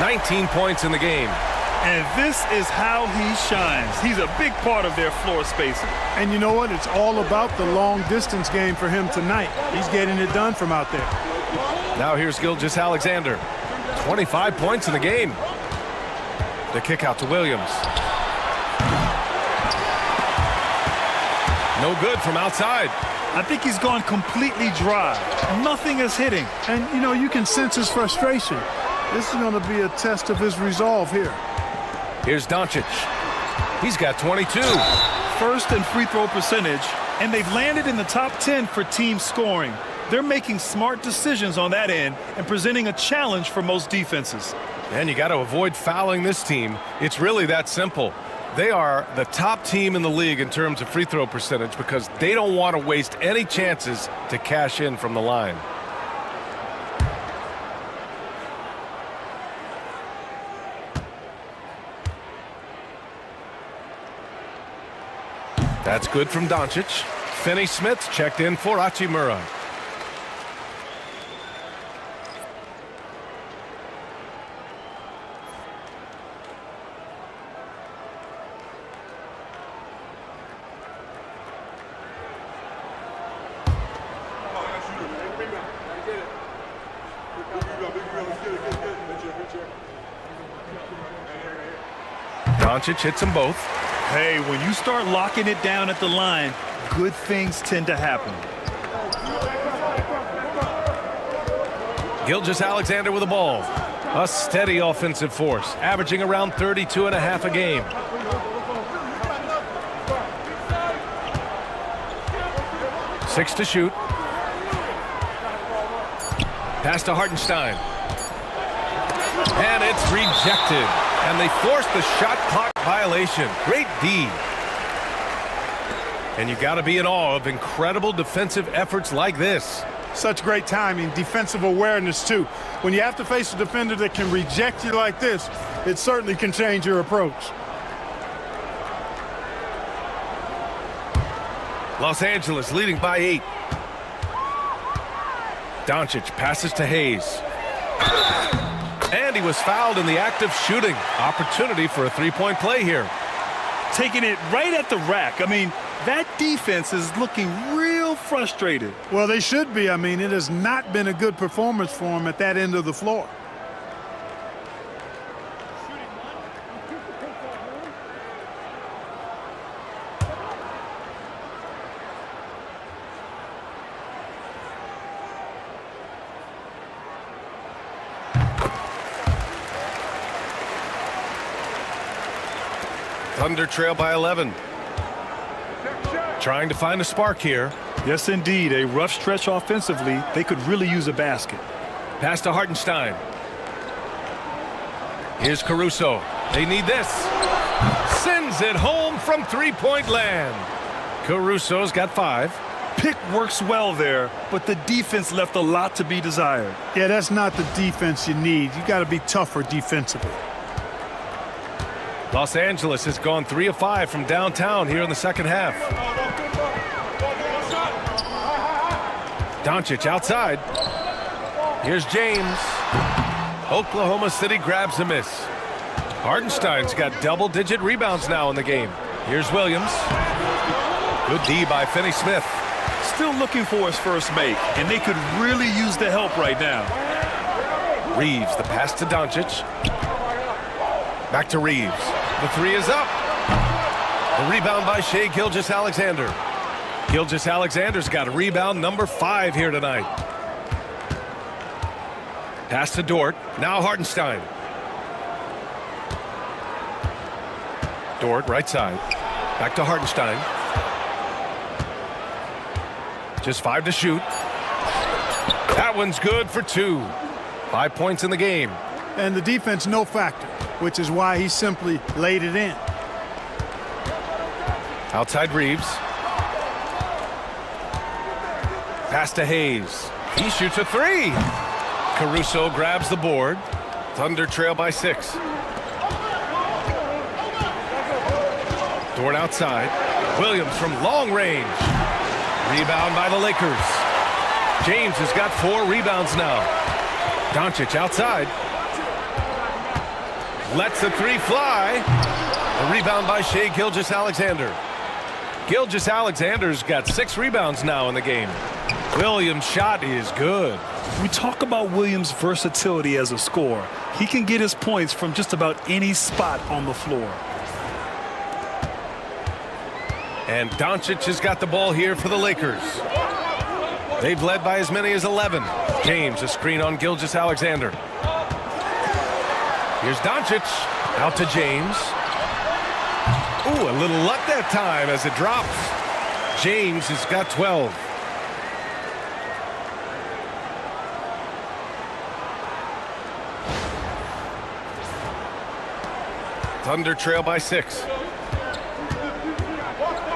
[SPEAKER 1] 19 points in the game.
[SPEAKER 3] And this is how he shines. He's a big part of their floor spacing.
[SPEAKER 2] And you know what? It's all about the long distance game for him tonight. He's getting it done from out there.
[SPEAKER 1] Now here's Gilgeous-Alexander. 25 points in the game. The kick out to Williams. No good from outside.
[SPEAKER 3] I think he's gone completely dry. Nothing is hitting.
[SPEAKER 2] And, you know, you can sense his frustration. This is going to be a test of his resolve here.
[SPEAKER 1] Here's Doncic. He's got 22.
[SPEAKER 3] First in free throw percentage, and they've landed in the top 10 for team scoring. They're making smart decisions on that end and presenting a challenge for most defenses.
[SPEAKER 1] And you got to avoid fouling this team. It's really that simple. They are the top team in the league in terms of free throw percentage because they don't want to waste any chances to cash in from the line. That's good from Doncic. Finney-Smith checked in for Hachimura. Doncic hits them both.
[SPEAKER 3] Hey, when you start locking it down at the line, good things tend to happen.
[SPEAKER 1] Gilgeous-Alexander with the ball. A steady offensive force, averaging around 32.5 a game. Six to shoot. Pass to Hartenstein. And it's rejected. And they forced the shot clock violation. Great D. And you got to be in awe of incredible defensive efforts like this.
[SPEAKER 2] Such great timing, defensive awareness too. When you have to face a defender that can reject you like this, it certainly can change your approach.
[SPEAKER 1] Los Angeles leading by 8. Doncic passes to Hayes. And he was fouled in the act of shooting. Opportunity for a three-point play here.
[SPEAKER 3] Taking it right at the rack. I mean, that defense is looking real frustrated.
[SPEAKER 2] Well, they should be. I mean, it has not been a good performance for him at that end of the floor.
[SPEAKER 1] Thunder trail by 11. Trying to find a spark here.
[SPEAKER 3] Yes, indeed. A rough stretch offensively. They could really use a basket.
[SPEAKER 1] Pass to Hartenstein. Here's Caruso. They need this. Sends it home from three-point land. Caruso's got 5.
[SPEAKER 3] Pick works well there, but the defense left a lot to be desired.
[SPEAKER 2] Yeah, that's not the defense you need. You got to be tougher defensively.
[SPEAKER 1] Los Angeles has gone 3 of 5 from downtown here in the second half. Doncic outside. Here's James. Oklahoma City grabs a miss. Hartenstein's got double-digit rebounds now in the game. Here's Williams. Good D by Finney-Smith.
[SPEAKER 3] Still looking for his first make, and they could really use the help right now.
[SPEAKER 1] Reeves, the pass to Doncic. Back to Reeves. The three is up. The rebound by Shai Gilgeous-Alexander. Gilgeous-Alexander's got rebound number 5 here tonight. Pass to Dort. Now Hartenstein. Dort, right side. Back to Hartenstein. Just 5 to shoot. That one's good for 2. 5 points in the game.
[SPEAKER 2] And the defense no factor, which is why he simply laid it in.
[SPEAKER 1] Outside Reeves. Pass to Hayes. He shoots a 3. Caruso grabs the board. Thunder trail by 6. Dort outside. Williams from long range. Rebound by the Lakers. James has got 4 rebounds now. Doncic outside. Lets the 3 fly. The rebound by Shai Gilgeous-Alexander. Gilgeous-Alexander's got 6 rebounds now in the game. Williams' shot is good.
[SPEAKER 3] We talk about Williams' versatility as a scorer. He can get his points from just about any spot on the floor.
[SPEAKER 1] And Doncic has got the ball here for the Lakers. They've led by as many as 11. James, a screen on Gilgeous-Alexander. Here's Doncic. Out to James. Ooh, a little luck that time as it drops. James has got 12. Thunder trail by 6.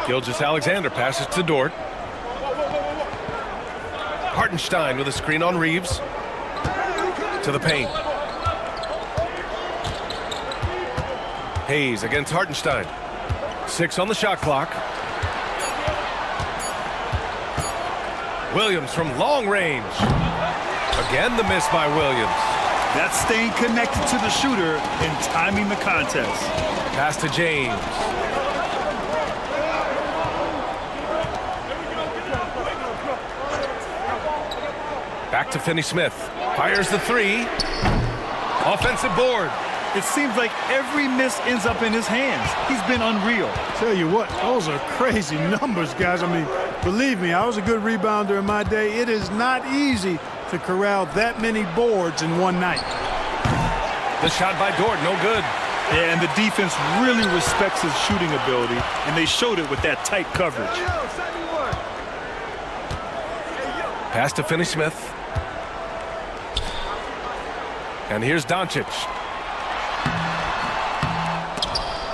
[SPEAKER 1] Gilgeous-Alexander passes to Dort. Hartenstein with a screen on Reeves. To the paint. Hayes against Hartenstein. 6 on the shot clock. Williams from long range. Again, the miss by Williams.
[SPEAKER 3] That's staying connected to the shooter and timing the contest.
[SPEAKER 1] Pass to James. Back to Finney-Smith. Fires the 3. Offensive board.
[SPEAKER 3] It seems like every miss ends up in his hands. He's been unreal.
[SPEAKER 2] Tell you what, those are crazy numbers, guys. I mean, believe me, I was a good rebounder in my day. It is not easy to corral that many boards in one night.
[SPEAKER 1] The shot by Dort, no good.
[SPEAKER 3] Yeah, and the defense really respects his shooting ability, and they showed it with that tight coverage.
[SPEAKER 1] Pass to Finney-Smith. And here's Doncic.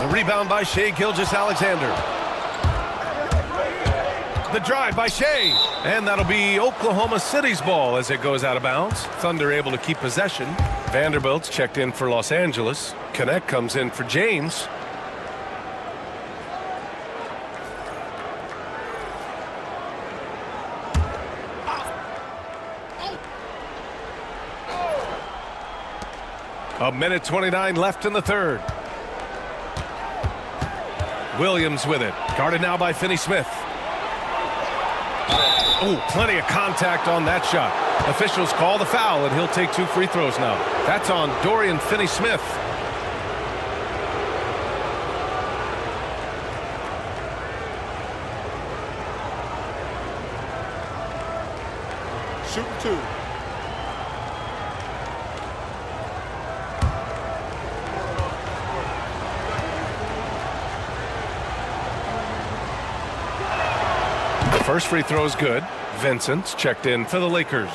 [SPEAKER 1] The rebound by Shai Gilgeous-Alexander. The drive by Shai. And that'll be Oklahoma City's ball as it goes out of bounds. Thunder able to keep possession. Vanderbilt's checked in for Los Angeles. Connect comes in for James. A minute 29 left in the third. Williams with it. Guarded now by Finney-Smith. Oh, plenty of contact on that shot. Officials call the foul, and he'll take 2 free throws now. That's on Dorian Finney-Smith.
[SPEAKER 8] Shooting 2.
[SPEAKER 1] First free throw is good. Vincent's checked in for the Lakers.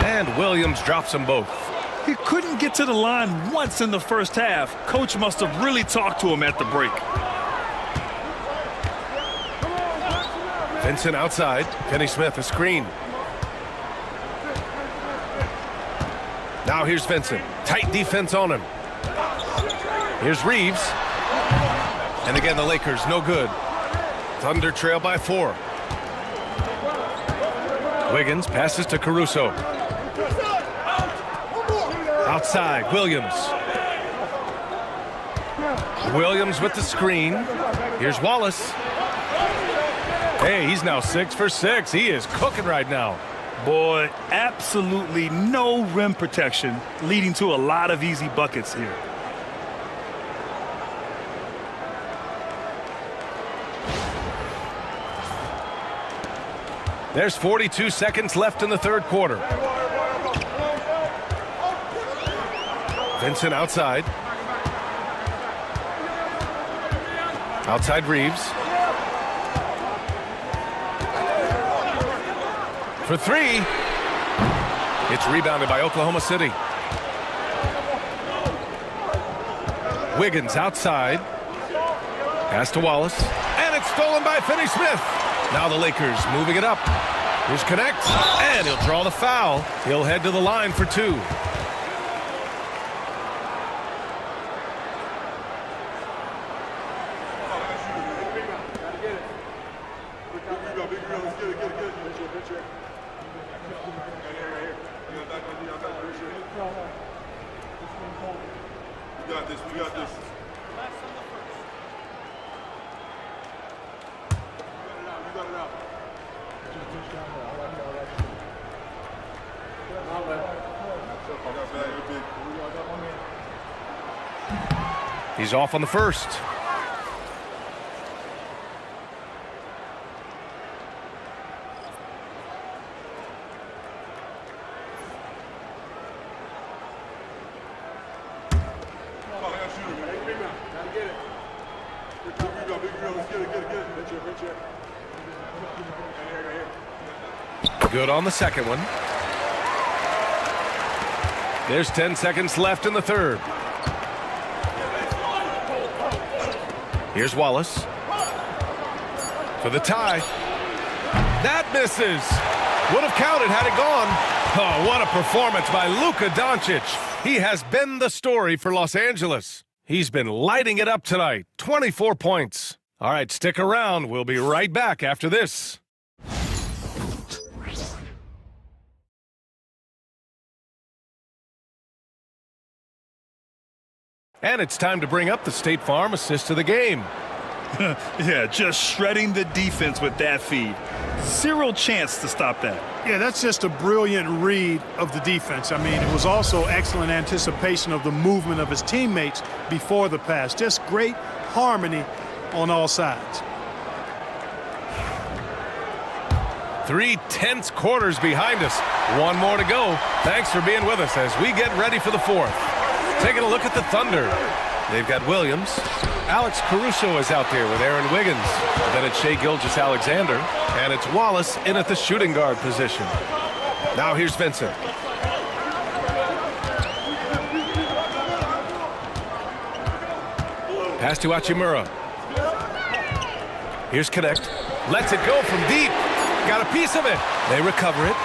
[SPEAKER 1] And Williams drops them both.
[SPEAKER 3] He couldn't get to the line once in the first half. Coach must have really talked to him at the break.
[SPEAKER 1] Vincent outside. Finney-Smith a screen. Now here's Vincent. Tight defense on him. Here's Reeves. And again, the Lakers no good. Thunder trail by 4. Wiggins passes to Caruso. Outside, Williams. Williams with the screen. Here's Wallace. Hey, he's now 6 for 6. He is cooking right now.
[SPEAKER 3] Boy, absolutely no rim protection, leading to a lot of easy buckets here.
[SPEAKER 1] There's 42 seconds left in the third quarter. Vincent outside. Outside Reeves. For 3. It's rebounded by Oklahoma City. Wiggins outside. Pass to Wallace. And it's stolen by Finney-Smith. Now the Lakers moving it up. Here's Connect. And he'll draw the foul. He'll head to the line for 2.
[SPEAKER 8] We got this.
[SPEAKER 1] He's off on the first. Good on the second one. There's 10 seconds left in the third. Here's Wallace for the tie. That misses. Would have counted had it gone. Oh, what a performance by Luka Doncic. He has been the story for Los Angeles. He's been lighting it up tonight. 24 points. All right, stick around. We'll be right back after this. And it's time to bring up the State Farm assist of the game.
[SPEAKER 3] Yeah, just shredding the defense with that feed. Zero chance to stop that.
[SPEAKER 2] Yeah, that's just a brilliant read of the defense. I mean, it was also excellent anticipation of the movement of his teammates before the pass. Just great harmony on all sides.
[SPEAKER 1] 3 tense quarters behind us. One more to go. Thanks for being with us as we get ready for the fourth. Taking a look at the Thunder. They've got Williams. Alex Caruso is out there with Aaron Wiggins. Then it's Shai Gilgeous-Alexander. And it's Wallace in at the shooting guard position. Now here's Vincent. Pass to Hachimura. Here's Connect. Lets it go from deep. Got a piece of it. They recover it.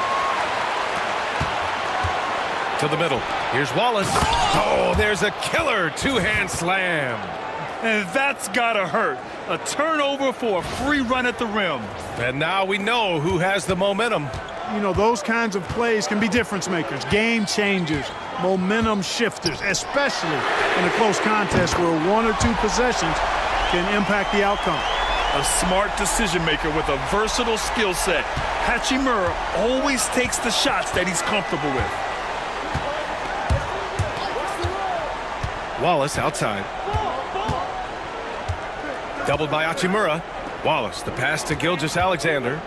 [SPEAKER 1] To the middle. Here's Wallace. Oh, there's a killer two-hand slam.
[SPEAKER 3] And that's gotta hurt. A turnover for a free run at the rim.
[SPEAKER 1] And now we know who has the momentum.
[SPEAKER 2] You know, those kinds of plays can be difference makers, game changers, momentum shifters, especially in a close contest where 1 or 2 possessions can impact the outcome.
[SPEAKER 3] A smart decision maker with a versatile skill set. Hachimura always takes the shots that he's comfortable with.
[SPEAKER 1] Wallace outside. Doubled by Hachimura. Wallace, the pass to Gilgeous-Alexander.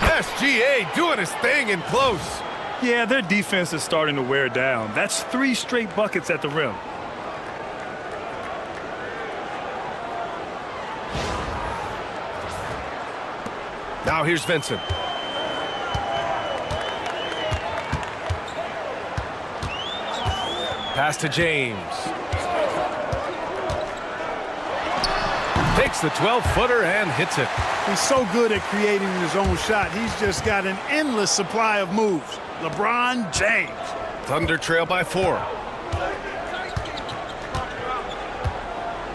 [SPEAKER 1] SGA doing his thing in close.
[SPEAKER 3] Yeah, their defense is starting to wear down. That's 3 straight buckets at the rim.
[SPEAKER 1] Now here's Vincent. Pass to James. Takes the 12-footer and hits it.
[SPEAKER 2] He's so good at creating his own shot. He's just got an endless supply of moves. LeBron James.
[SPEAKER 1] Thunder trail by 4.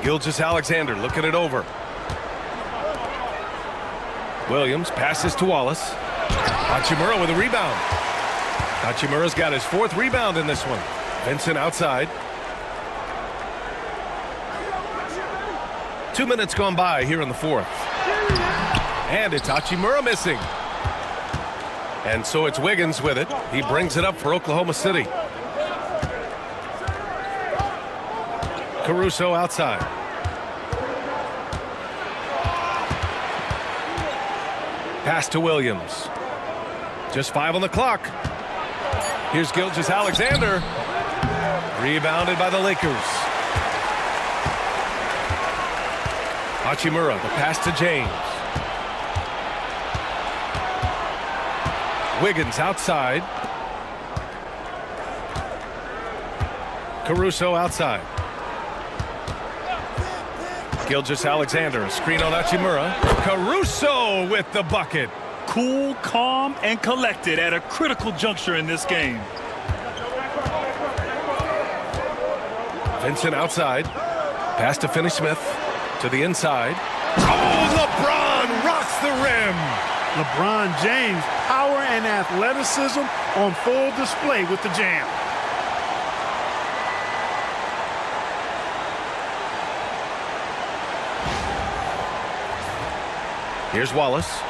[SPEAKER 1] Gilgeous-Alexander looking it over. Williams passes to Wallace. Hachimura with a rebound. Hachimura's got his 4th rebound in this one. Vincent outside. 2 minutes gone by here in the 4th. And it's Hachimura missing. And so it's Wiggins with it. He brings it up for Oklahoma City. Caruso outside. Pass to Williams. Just 5 on the clock. Here's Gilgeous-Alexander. Rebounded by the Lakers. Hachimura, the pass to James. Wiggins outside. Caruso outside. Gilgeous-Alexander, a screen on Hachimura. Caruso with the bucket.
[SPEAKER 3] Cool, calm, and collected at a critical juncture in this game.
[SPEAKER 1] Vincent outside. Pass to Finney-Smith. To the inside. Oh, LeBron rocks the rim.
[SPEAKER 2] LeBron James, power and athleticism on full display with the jam.
[SPEAKER 1] Here's Wallace.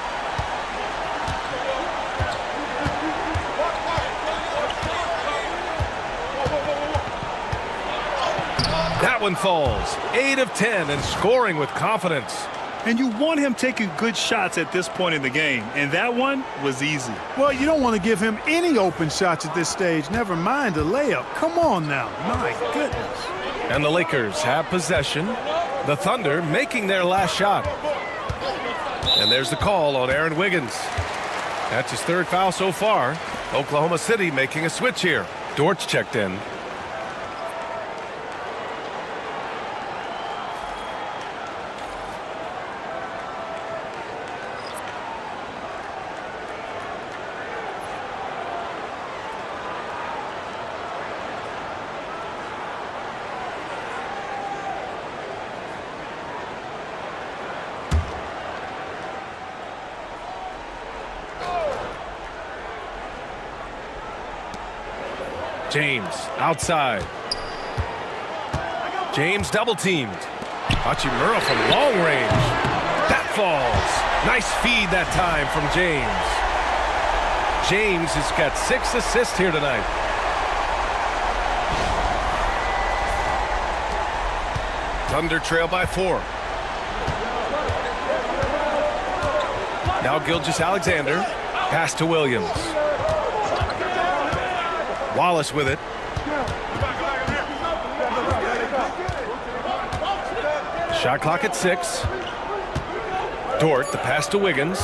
[SPEAKER 1] one falls. 8 of 10 and scoring with confidence.
[SPEAKER 3] And you want him taking good shots at this point in the game, and that one was easy.
[SPEAKER 2] Well, you don't want to give him any open shots at this stage, never mind a layup. Come on now, my goodness.
[SPEAKER 1] And the Lakers have possession. The Thunder making their last shot. And there's the call on Aaron Wiggins. That's his 3rd foul so far. Oklahoma City making a switch here. Dort's checked in. James outside. James double teamed. Hachimura from long range. That falls. Nice feed that time from James. James has got 6 assists here tonight. Thunder trail by 4. Now Gilgeous-Alexander. Pass to Williams. Wallace with it. Shot clock at 6. Dort, the pass to Wiggins.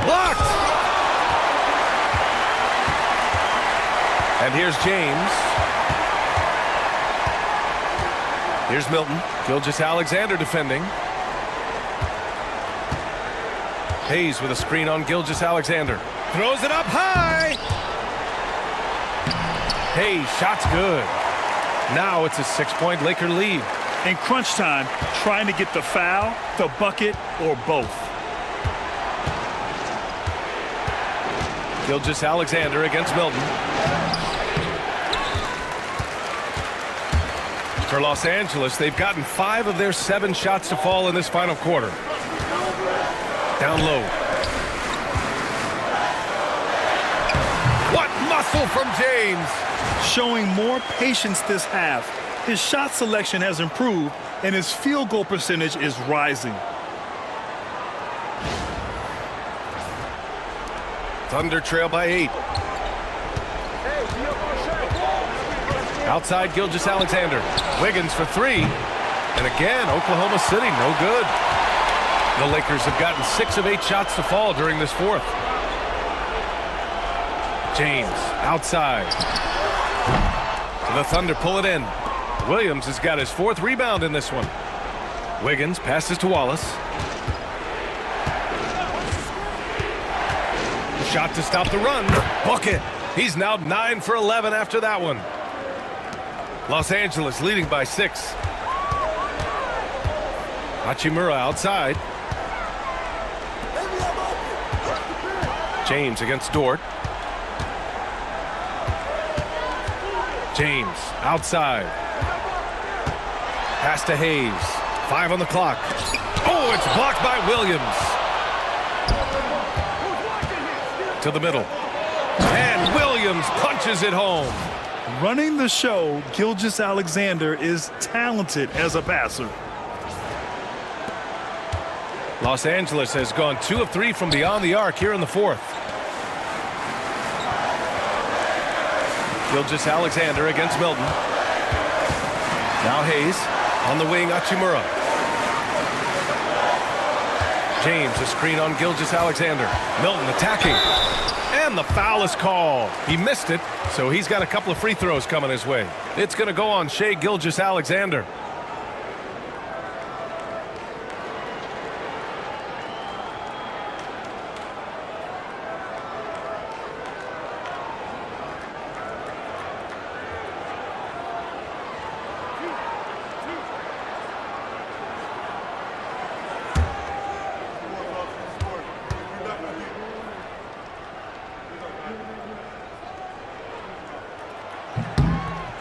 [SPEAKER 1] Blocked! And here's James. Here's Milton. Gilgeous-Alexander defending. Hayes with a screen on Gilgeous-Alexander. Throws it up high! Hayes, shot's good. Now it's a 6-point Laker lead.
[SPEAKER 3] In crunch time, trying to get the foul, the bucket, or both.
[SPEAKER 1] Gilgeous-Alexander against Milton. For Los Angeles, they've gotten 5 of their 7 shots to fall in this final quarter. Down low. What muscle from James!
[SPEAKER 3] Showing more patience this half. His shot selection has improved, and his field goal percentage is rising.
[SPEAKER 1] Thunder trail by 8. Outside Gilgeous-Alexander. Wiggins for 3. And again, Oklahoma City, no good. The Lakers have gotten 6 of 8 shots to fall during this 4th. James outside. The Thunder pull it in. Williams has got his 4th rebound in this one. Wiggins passes to Wallace. Shot to stop the run. Bucket. He's now 9 for 11 after that one. Los Angeles leading by 6. Hachimura outside. James against Dort. James outside. Pass to Hayes. 5 on the clock. Oh, it's blocked by Williams. To the middle. And Williams punches it home.
[SPEAKER 3] Running the show, Gilgeous-Alexander is talented as a passer.
[SPEAKER 1] Los Angeles has gone 2 of 3 from beyond the arc here in the 4th. Gilgeous-Alexander against Milton. Now Hayes on the wing, Hachimura. James, a screen on Gilgeous-Alexander. Milton attacking. And the foul is called. He missed it, so he's got a couple of free throws coming his way. It's going to go on Shai Gilgeous-Alexander.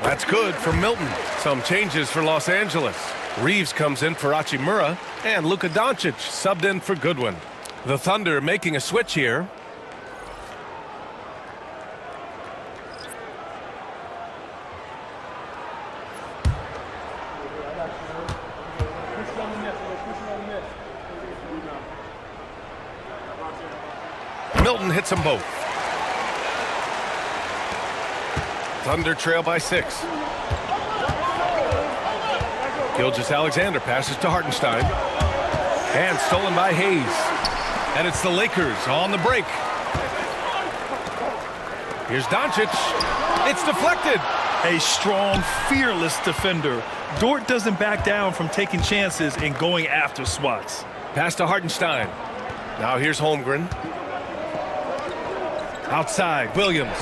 [SPEAKER 1] That's good for Milton. Some changes for Los Angeles. Reeves comes in for Hachimura, and Luka Doncic subbed in for Goodwin. The Thunder making a switch here. Milton hits them both. Thunder trail by 6. Gilgeous-Alexander passes to Hartenstein. And stolen by Hayes. And it's the Lakers on the break. Here's Doncic. It's deflected.
[SPEAKER 3] A strong, fearless defender. Dort doesn't back down from taking chances and going after swats.
[SPEAKER 1] Pass to Hartenstein. Now here's Holmgren. Outside, Williams.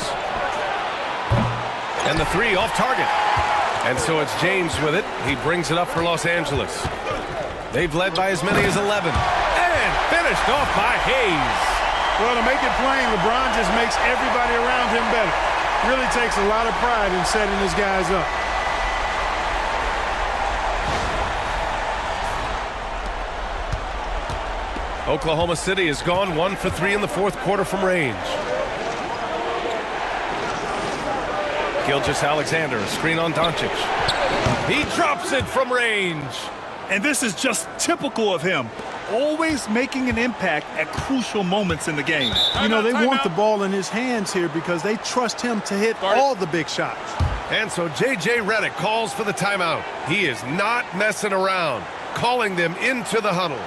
[SPEAKER 1] And the 3 off target. And so it's James with it. He brings it up for Los Angeles. They've led by as many as 11. And finished off by Hayes.
[SPEAKER 2] Well, to make it plain, LeBron just makes everybody around him better. Really takes a lot of pride in setting his guys up.
[SPEAKER 1] Oklahoma City has gone 1 for 3 in the fourth quarter from range. Gilgeous-Alexander, a screen on Doncic. He drops it from range.
[SPEAKER 3] And this is just typical of him. Always making an impact at crucial moments in the game.
[SPEAKER 2] You know, they want the ball in his hands here because they trust him to hit all the big shots.
[SPEAKER 1] And so J.J. Redick calls for the timeout. He is not messing around, calling them into the huddle.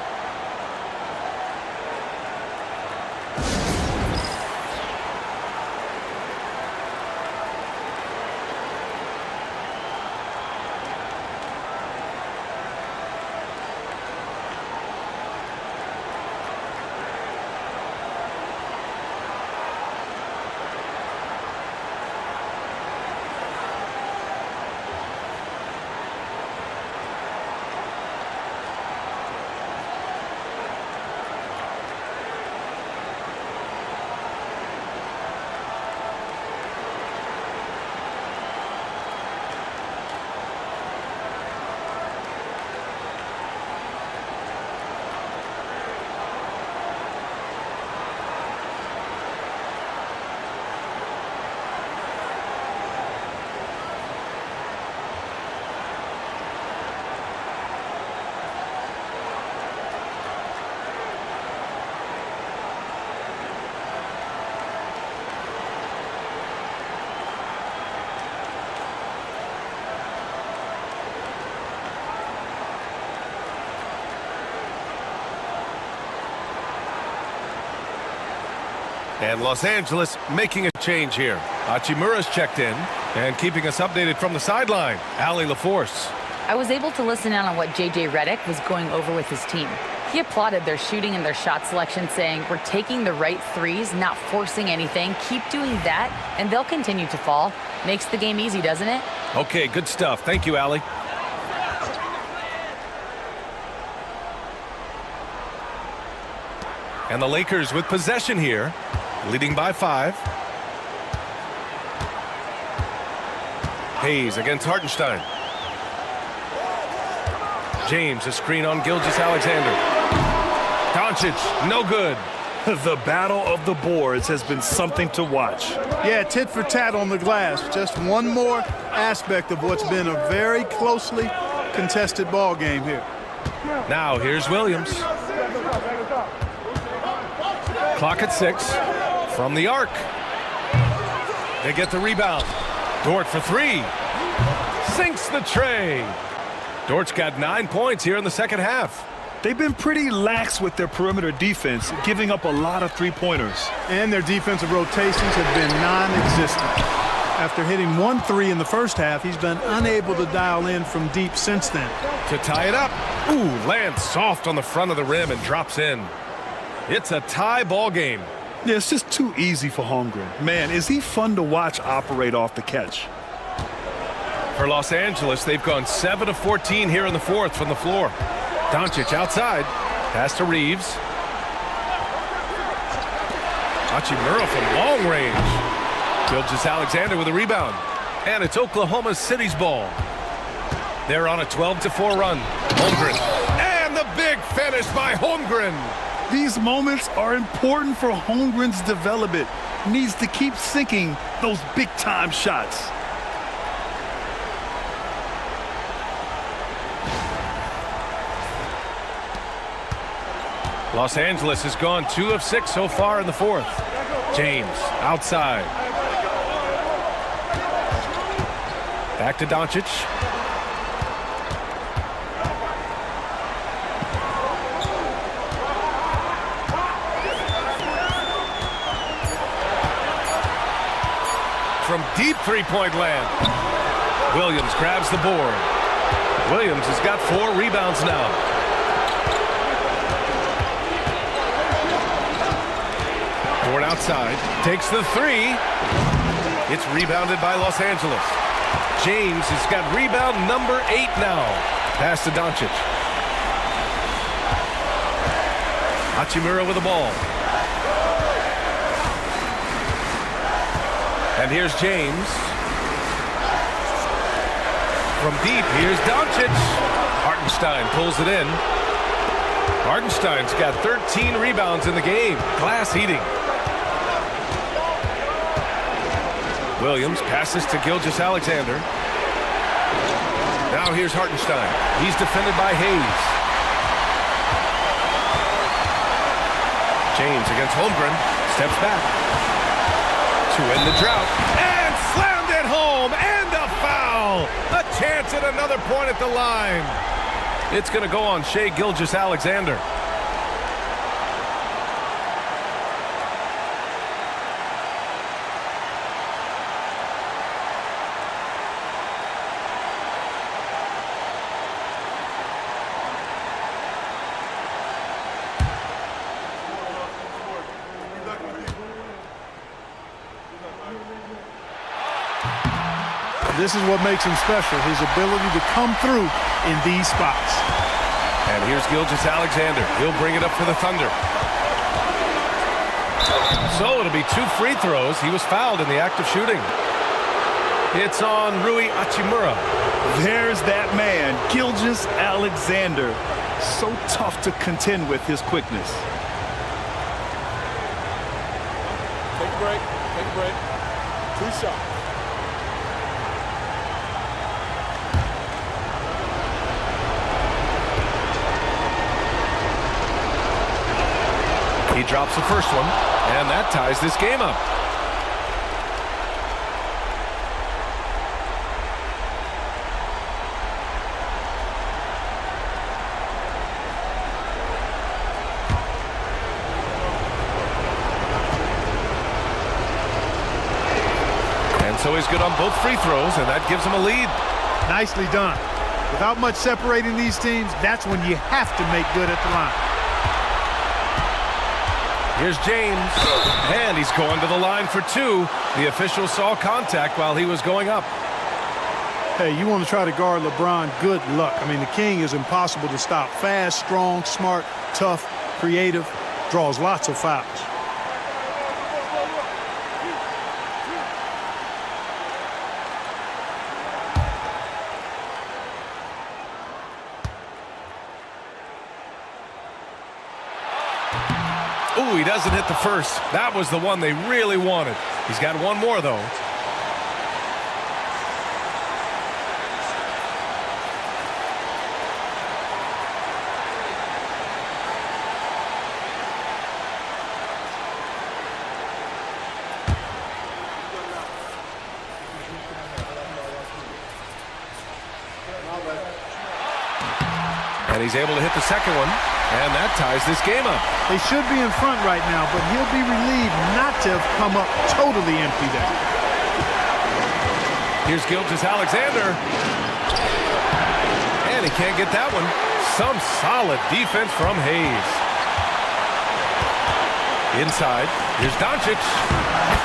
[SPEAKER 1] And Los Angeles making a change here. Hachimura's checked in and keeping us updated from the sideline. Allie LaForce.
[SPEAKER 4] I was able to listen in on what J.J. Redick was going over with his team. He applauded their shooting and their shot selection, saying, "We're taking the right threes, not forcing anything. Keep doing that, and they'll continue to fall." Makes the game easy, doesn't it?
[SPEAKER 1] Okay, good stuff. Thank you, Allie. And the Lakers with possession here, leading by 5. Hayes against Hartenstein. James, a screen on Gilgeous-Alexander. Doncic, no good.
[SPEAKER 3] The battle of the boards has been something to watch.
[SPEAKER 2] Yeah, tit for tat on the glass. Just one more aspect of what's been a very closely contested ball game here.
[SPEAKER 1] Now here's Williams. Clock at 6. From the arc. They get the rebound. Dort for 3. Sinks the tray. Dort's got 9 points here in the second half.
[SPEAKER 3] They've been pretty lax with their perimeter defense, giving up a lot of three-pointers.
[SPEAKER 2] And their defensive rotations have been non-existent. After hitting 1 3 in the first half, he's been unable to dial in from deep since then.
[SPEAKER 1] To tie it up. Ooh, lands soft on the front of the rim and drops in. It's a tie ball game.
[SPEAKER 3] Yeah, it's just too easy for Holmgren. Man, is he fun to watch operate off the catch.
[SPEAKER 1] For Los Angeles, they've gone 7 of 14 here in the fourth from the floor. Doncic outside. Pass to Reeves. Hachimura from long range. Gilgeous-Alexander with a rebound. And it's Oklahoma City's ball. They're on a 12-4 run. Holmgren. And the big finish by Holmgren.
[SPEAKER 3] These moments are important for Holmgren's development. Needs to keep sinking those big-time shots.
[SPEAKER 1] Los Angeles has gone 2 of 6 so far in the fourth. James outside. Back to Doncic. From deep three-point land. Williams grabs the board. Williams has got 4 rebounds now. Board outside. Takes the 3. It's rebounded by Los Angeles. James has got rebound number 8 now. Pass to Doncic. Hachimura with the ball. And here's James. From deep, here's Doncic. Hartenstein pulls it in. Hartenstein's got 13 rebounds in the game. Glass heating. Williams passes to Gilgeous-Alexander. Now here's Hartenstein. He's defended by Hayes. James against Holmgren. Steps back. To end the drought. And slammed it home. And a foul. A chance at another point at the line. It's going to go on Shai Gilgeous-Alexander.
[SPEAKER 2] This is what makes him special, his ability to come through in these spots.
[SPEAKER 1] And here's Gilgeous-Alexander. He'll bring it up for the Thunder. So it'll be 2 free throws. He was fouled in the act of shooting. It's on Rui Hachimura.
[SPEAKER 3] There's that man, Gilgeous-Alexander. So tough to contend with his quickness.
[SPEAKER 8] Take a break. Take a break. 2 shots.
[SPEAKER 1] He drops the first one, and that ties this game up. And so he's good on both free throws, and that gives him a lead.
[SPEAKER 2] Nicely done. Without much separating these teams, that's when you have to make good at the line.
[SPEAKER 1] Here's James, and he's going to the line for 2. The official saw contact while he was going up.
[SPEAKER 2] Hey, you want to try to guard LeBron, good luck. I mean, the king is impossible to stop. Fast, strong, smart, tough, creative, draws lots of fouls.
[SPEAKER 1] Ooh, he doesn't hit the first. That was the one they really wanted. He's got one more, though. And he's able to hit the second one, and that ties this game up.
[SPEAKER 2] They should be in front right now, but he'll be relieved not to have come up totally empty there.
[SPEAKER 1] Here's Gilgeous-Alexander. And he can't get that one. Some solid defense from Hayes. Inside, here's Doncic.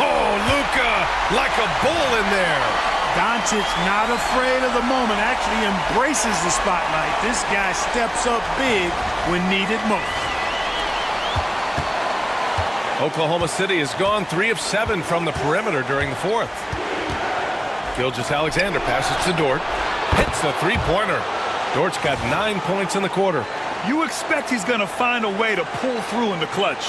[SPEAKER 1] Oh, Luka, like a bull in there.
[SPEAKER 2] Doncic not afraid of the moment, actually embraces the spotlight. This guy steps up big when needed most.
[SPEAKER 1] Oklahoma City has gone 3 of 7 from the perimeter during the fourth. Gilgeous-Alexander passes to Dort. Hits the three-pointer. Dort's got 9 points in the quarter.
[SPEAKER 3] You expect he's going to find a way to pull through in the clutch.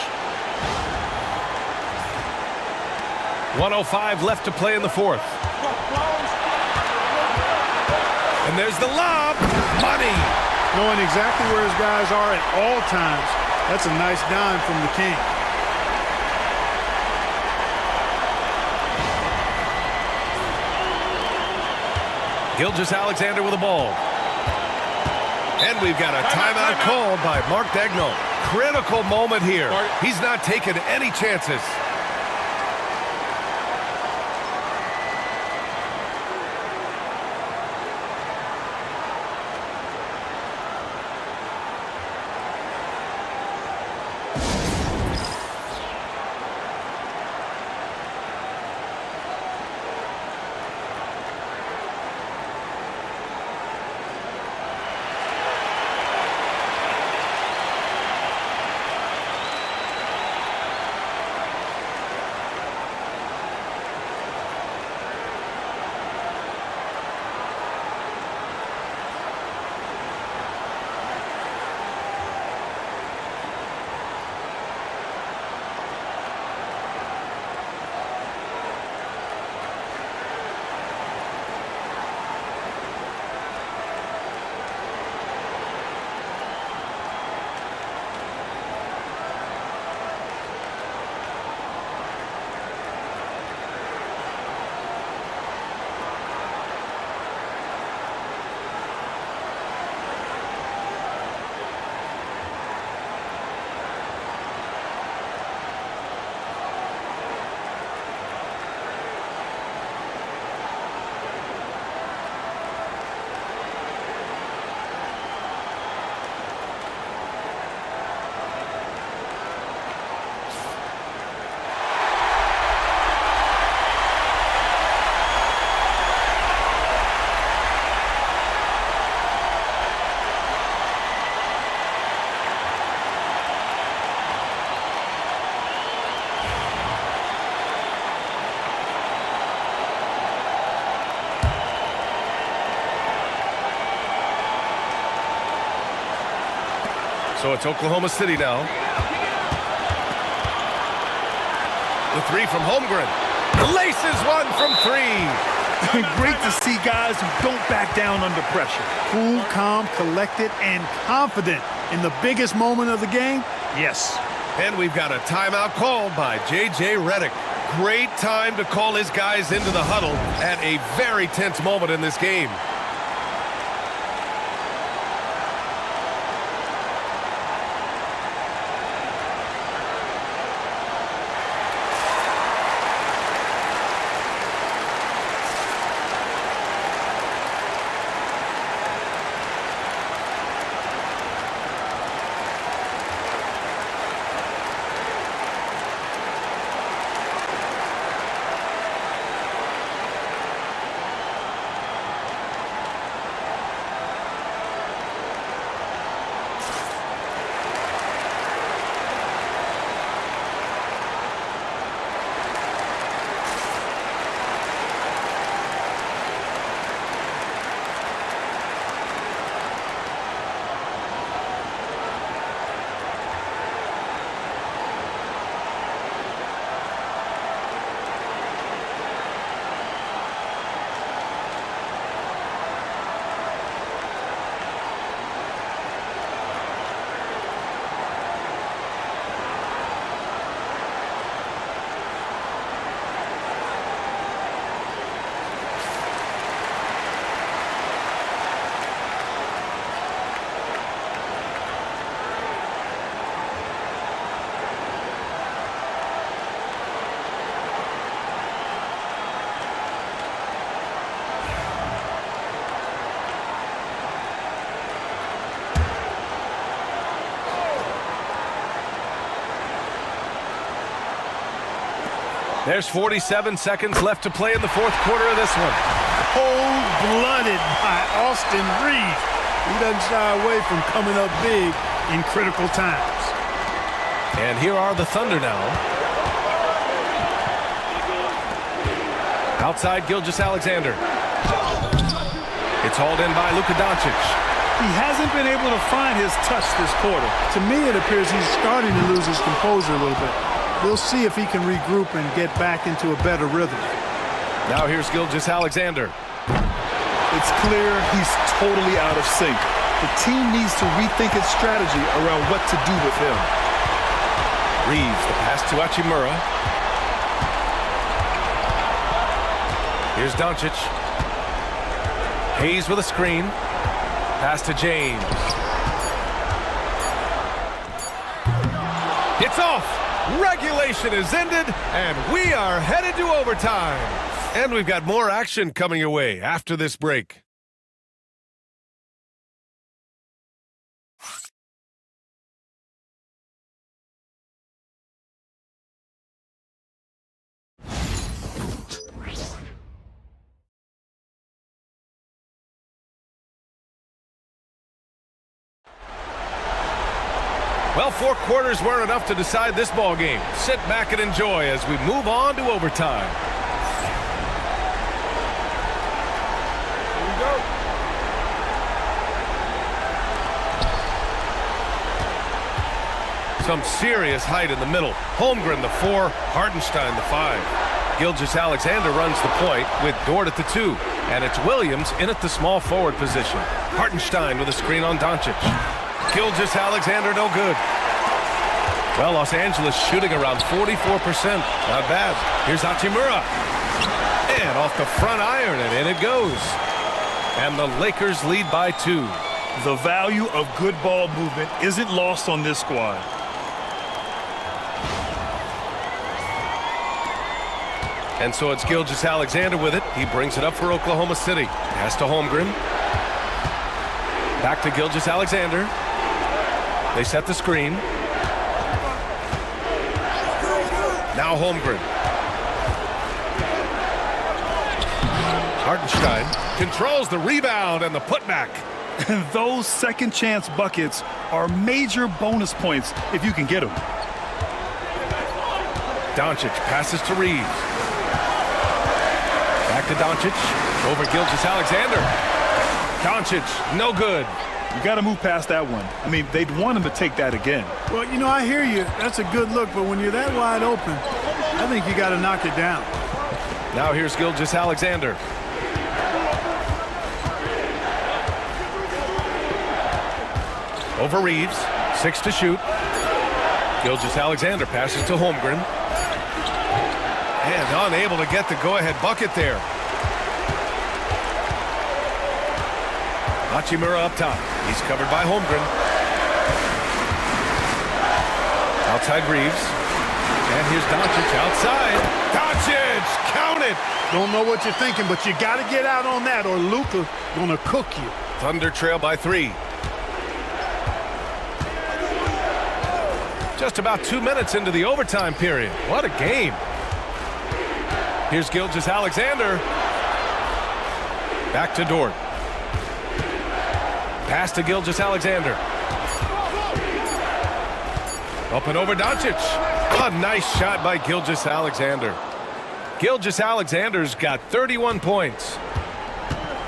[SPEAKER 1] 1:05 left to play in the fourth. And there's the lob. Money.
[SPEAKER 2] Knowing exactly where his guys are at all times, That's a nice dime from the King.
[SPEAKER 1] Gilgeous-Alexander with the ball. And we've got a timeout called by Mark Daigneault. Critical moment here. He's not taking any chances. So it's Oklahoma City now. The three from Holmgren. Laces one from three.
[SPEAKER 3] Great to see guys who don't back down under pressure.
[SPEAKER 2] Cool, calm, collected, and confident in the biggest moment of the game. Yes.
[SPEAKER 1] And we've got a timeout called by J.J. Redick. Great time to call his guys into the huddle at a very tense moment in this game. There's 47 seconds left to play in the fourth quarter of this one.
[SPEAKER 2] Cold-blooded by Austin Reed. He doesn't shy away from coming up big in critical times.
[SPEAKER 1] And here are the Thunder now. Outside Gilgeous-Alexander. It's hauled in by Luka Doncic.
[SPEAKER 3] He hasn't been able to find his touch this quarter.
[SPEAKER 2] To me, it appears he's starting to lose his composure a little bit. We'll see if he can regroup and get back into a better rhythm.
[SPEAKER 1] Now here's Gilgeous-Alexander.
[SPEAKER 3] It's clear he's totally out of sync. the team needs to rethink its strategy around what to do with him.
[SPEAKER 1] Reeves, the pass to Hachimura. Here's Doncic. Hayes with a screen. Pass to James. It's off. Regulation is ended, and we are headed to overtime. And we've got more action coming your way after this break. Well, 4 quarters weren't enough to decide this ball game. Sit back and enjoy as we move on to overtime.
[SPEAKER 8] Here we go.
[SPEAKER 1] Some serious height in the middle. Holmgren, the 4, Hartenstein, the 5. Gilgeous-Alexander runs the point with Dort at the 2. And it's Williams in at the small forward position. Hartenstein with a screen on Doncic. Gilgeous-Alexander no good. Well, Los Angeles shooting around 44%. Not bad. Here's Hachimura. And off the front iron, and in it goes. And the Lakers lead by 2.
[SPEAKER 3] The value of good ball movement isn't lost on this squad.
[SPEAKER 1] And so it's Gilgeous-Alexander with it. He brings it up for Oklahoma City. Pass to Holmgren. Back to Gilgeous-Alexander. They set the screen. Now Holmgren. Hartenstein controls the rebound and the putback.
[SPEAKER 3] Those second chance buckets are major bonus points if you can get them.
[SPEAKER 1] Doncic passes to Reeves. Back to Doncic. Over Gilgeous-Alexander. Doncic, no good.
[SPEAKER 3] You got to move past that one. I mean, they'd want him to take that again.
[SPEAKER 2] Well, you know, I hear you. That's a good look, but when you're that wide open, I think you got to knock it down.
[SPEAKER 1] Now here's Gilgeous-Alexander. Over Reeves, 6 to shoot. Gilgeous-Alexander passes to Holmgren. And unable to get the go-ahead bucket there. Hachimura up top. He's covered by Holmgren. Outside Reeves. And here's Doncic outside. Doncic! Count it!
[SPEAKER 2] Don't know what you're thinking, but you got to get out on that or Luka gonna cook you.
[SPEAKER 1] Thunder trail by 3. Just about 2 minutes into the overtime period. What a game. Here's Gilgeous-Alexander. Back to Dort. Pass to Gilgeous-Alexander. Up and over Doncic. A nice shot by Gilgeous-Alexander. Gilgeous-Alexander's got 31 points.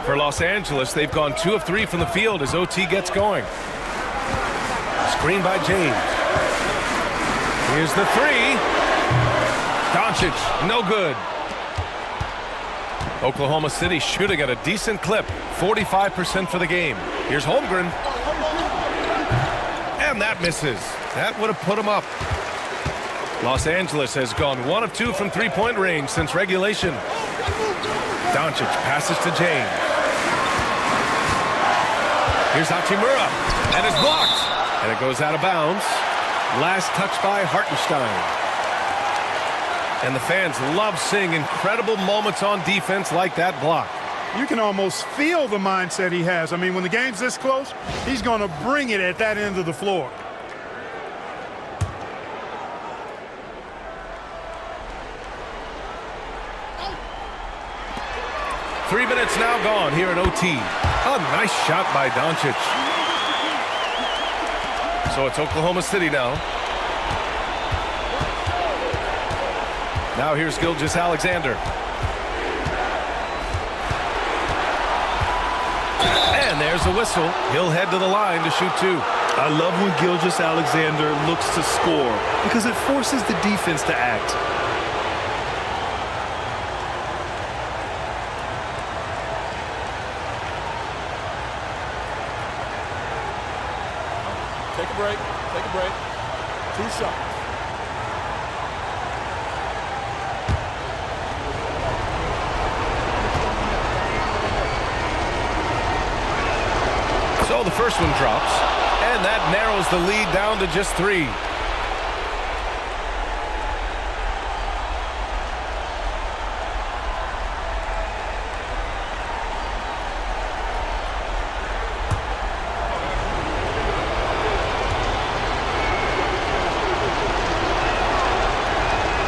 [SPEAKER 1] For Los Angeles, they've gone 2 of 3 from the field as OT gets going. Screen by James. Here's the 3. Doncic, no good. Oklahoma City shooting at a decent clip, 45% for the game. Here's Holmgren. And that misses. That would have put him up. Los Angeles has gone 1 of 2 from three-point range since regulation. Doncic passes to James. Here's Hachimura. And it's blocked. And it goes out of bounds. Last touch by Hartenstein. And the fans love seeing incredible moments on defense like that block.
[SPEAKER 2] You can almost feel the mindset he has. I mean, when the game's this close, he's going to bring it at that end of the floor.
[SPEAKER 1] Three minutes now gone here in OT. A nice shot by Doncic. So it's Oklahoma City now. Now here's Gilgeous-Alexander. And there's the whistle. He'll head to the line to shoot 2.
[SPEAKER 3] I love when Gilgeous-Alexander looks to score because it forces the defense to act.
[SPEAKER 8] a break. Take a break. 2 shots.
[SPEAKER 1] So the first one drops, and that narrows the lead down to just 3.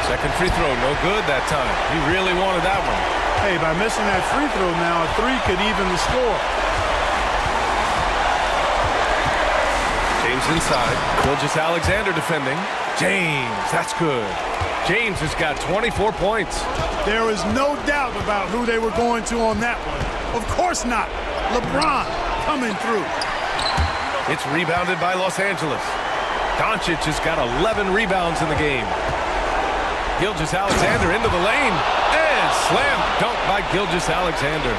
[SPEAKER 1] Second free throw, no good that time. He really wanted that one.
[SPEAKER 2] Hey, by missing that free throw now, a 3 could even the score.
[SPEAKER 1] James inside. Gilgeous-Alexander defending. James, that's good. James has got 24 points.
[SPEAKER 2] There is no doubt about who they were going to on that one. Of course not. LeBron coming through.
[SPEAKER 1] It's rebounded by Los Angeles. Doncic has got 11 rebounds in the game. Gilgeous-Alexander into the lane. And slam dunk by Gilgeous-Alexander.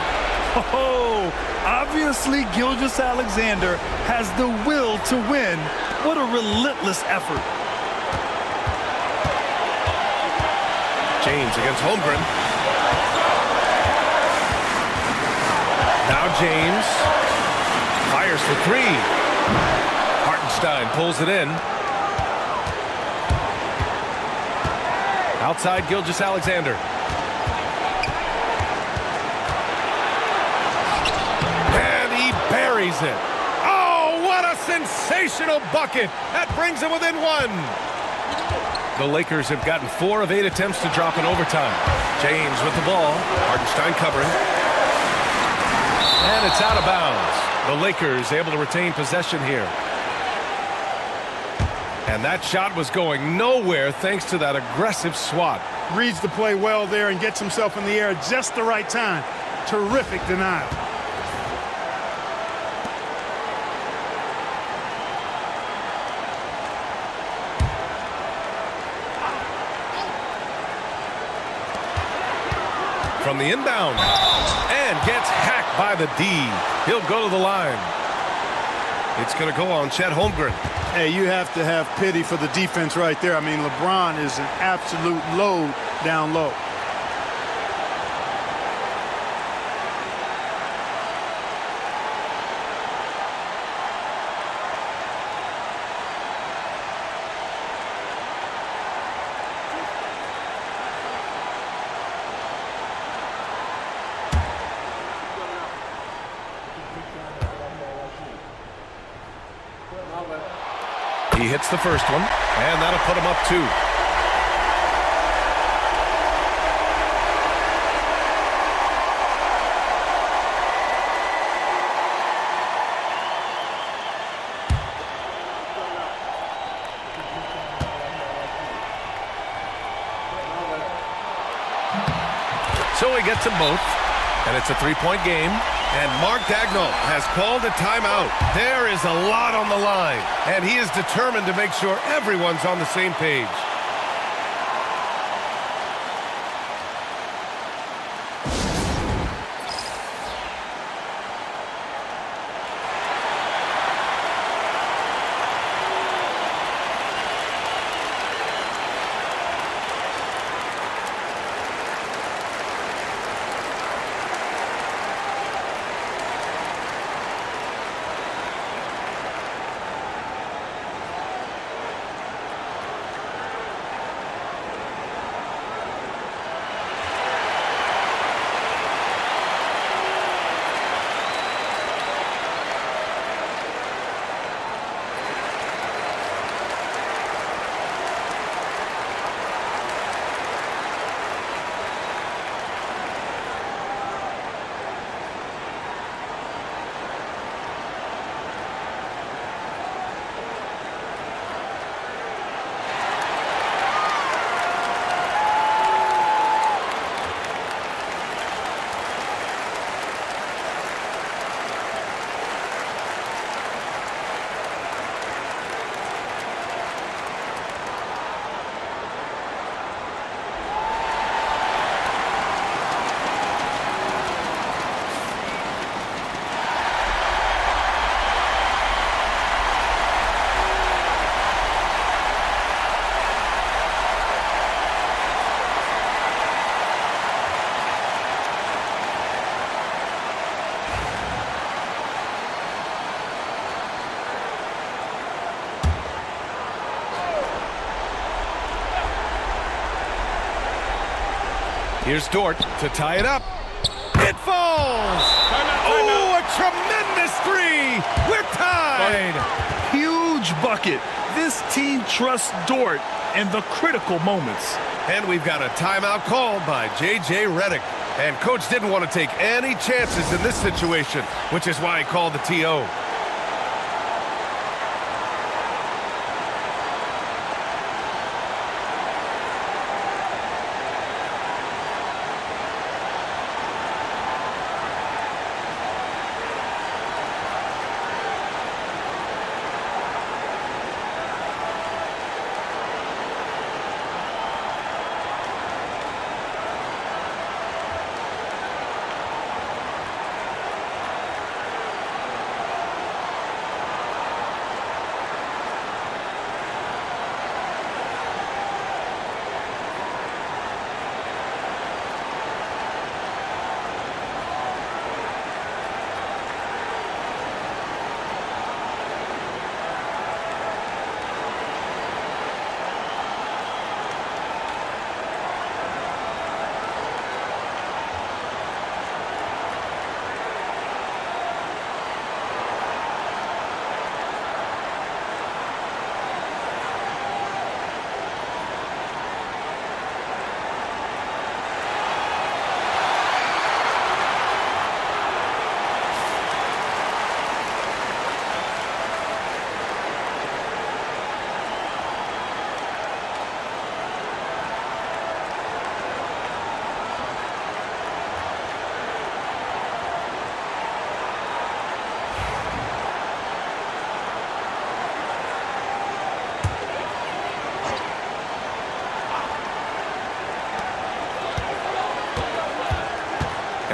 [SPEAKER 3] Oh, obviously Gilgeous-Alexander has the will to win. What a relentless effort.
[SPEAKER 1] James against Holmgren. Now James fires for 3. Hartenstein pulls it in. Outside Gilgeous-Alexander. And he buries it. Oh, what a sensational bucket. That brings him within 1. The Lakers have gotten 4 of 8 attempts to drop in overtime. James with the ball. Hartenstein covering. And it's out of bounds. The Lakers able to retain possession here. And that shot was going nowhere thanks to that aggressive swat.
[SPEAKER 2] Reads the play well there and gets himself in the air at just the right time. Terrific denial.
[SPEAKER 1] From the inbound. And gets hacked by the D. He'll go to the line. It's going to go on Chet Holmgren.
[SPEAKER 2] Hey, you have to have pity for the defense right there. I mean, LeBron is an absolute load down low.
[SPEAKER 1] He hits the first one, and that'll put him up 2. So he gets them both, and it's a 3-point game. And Mark Daigneault has called a timeout. There is a lot on the line, and he is determined to make sure everyone's on the same page. Here's Dort to tie it up. It falls! Oh, a tremendous three! We're tied!
[SPEAKER 3] Huge bucket. This team trusts Dort in the critical moments.
[SPEAKER 1] And we've got a timeout called by J.J. Redick. And Coach didn't want to take any chances in this situation, which is why he called the TO.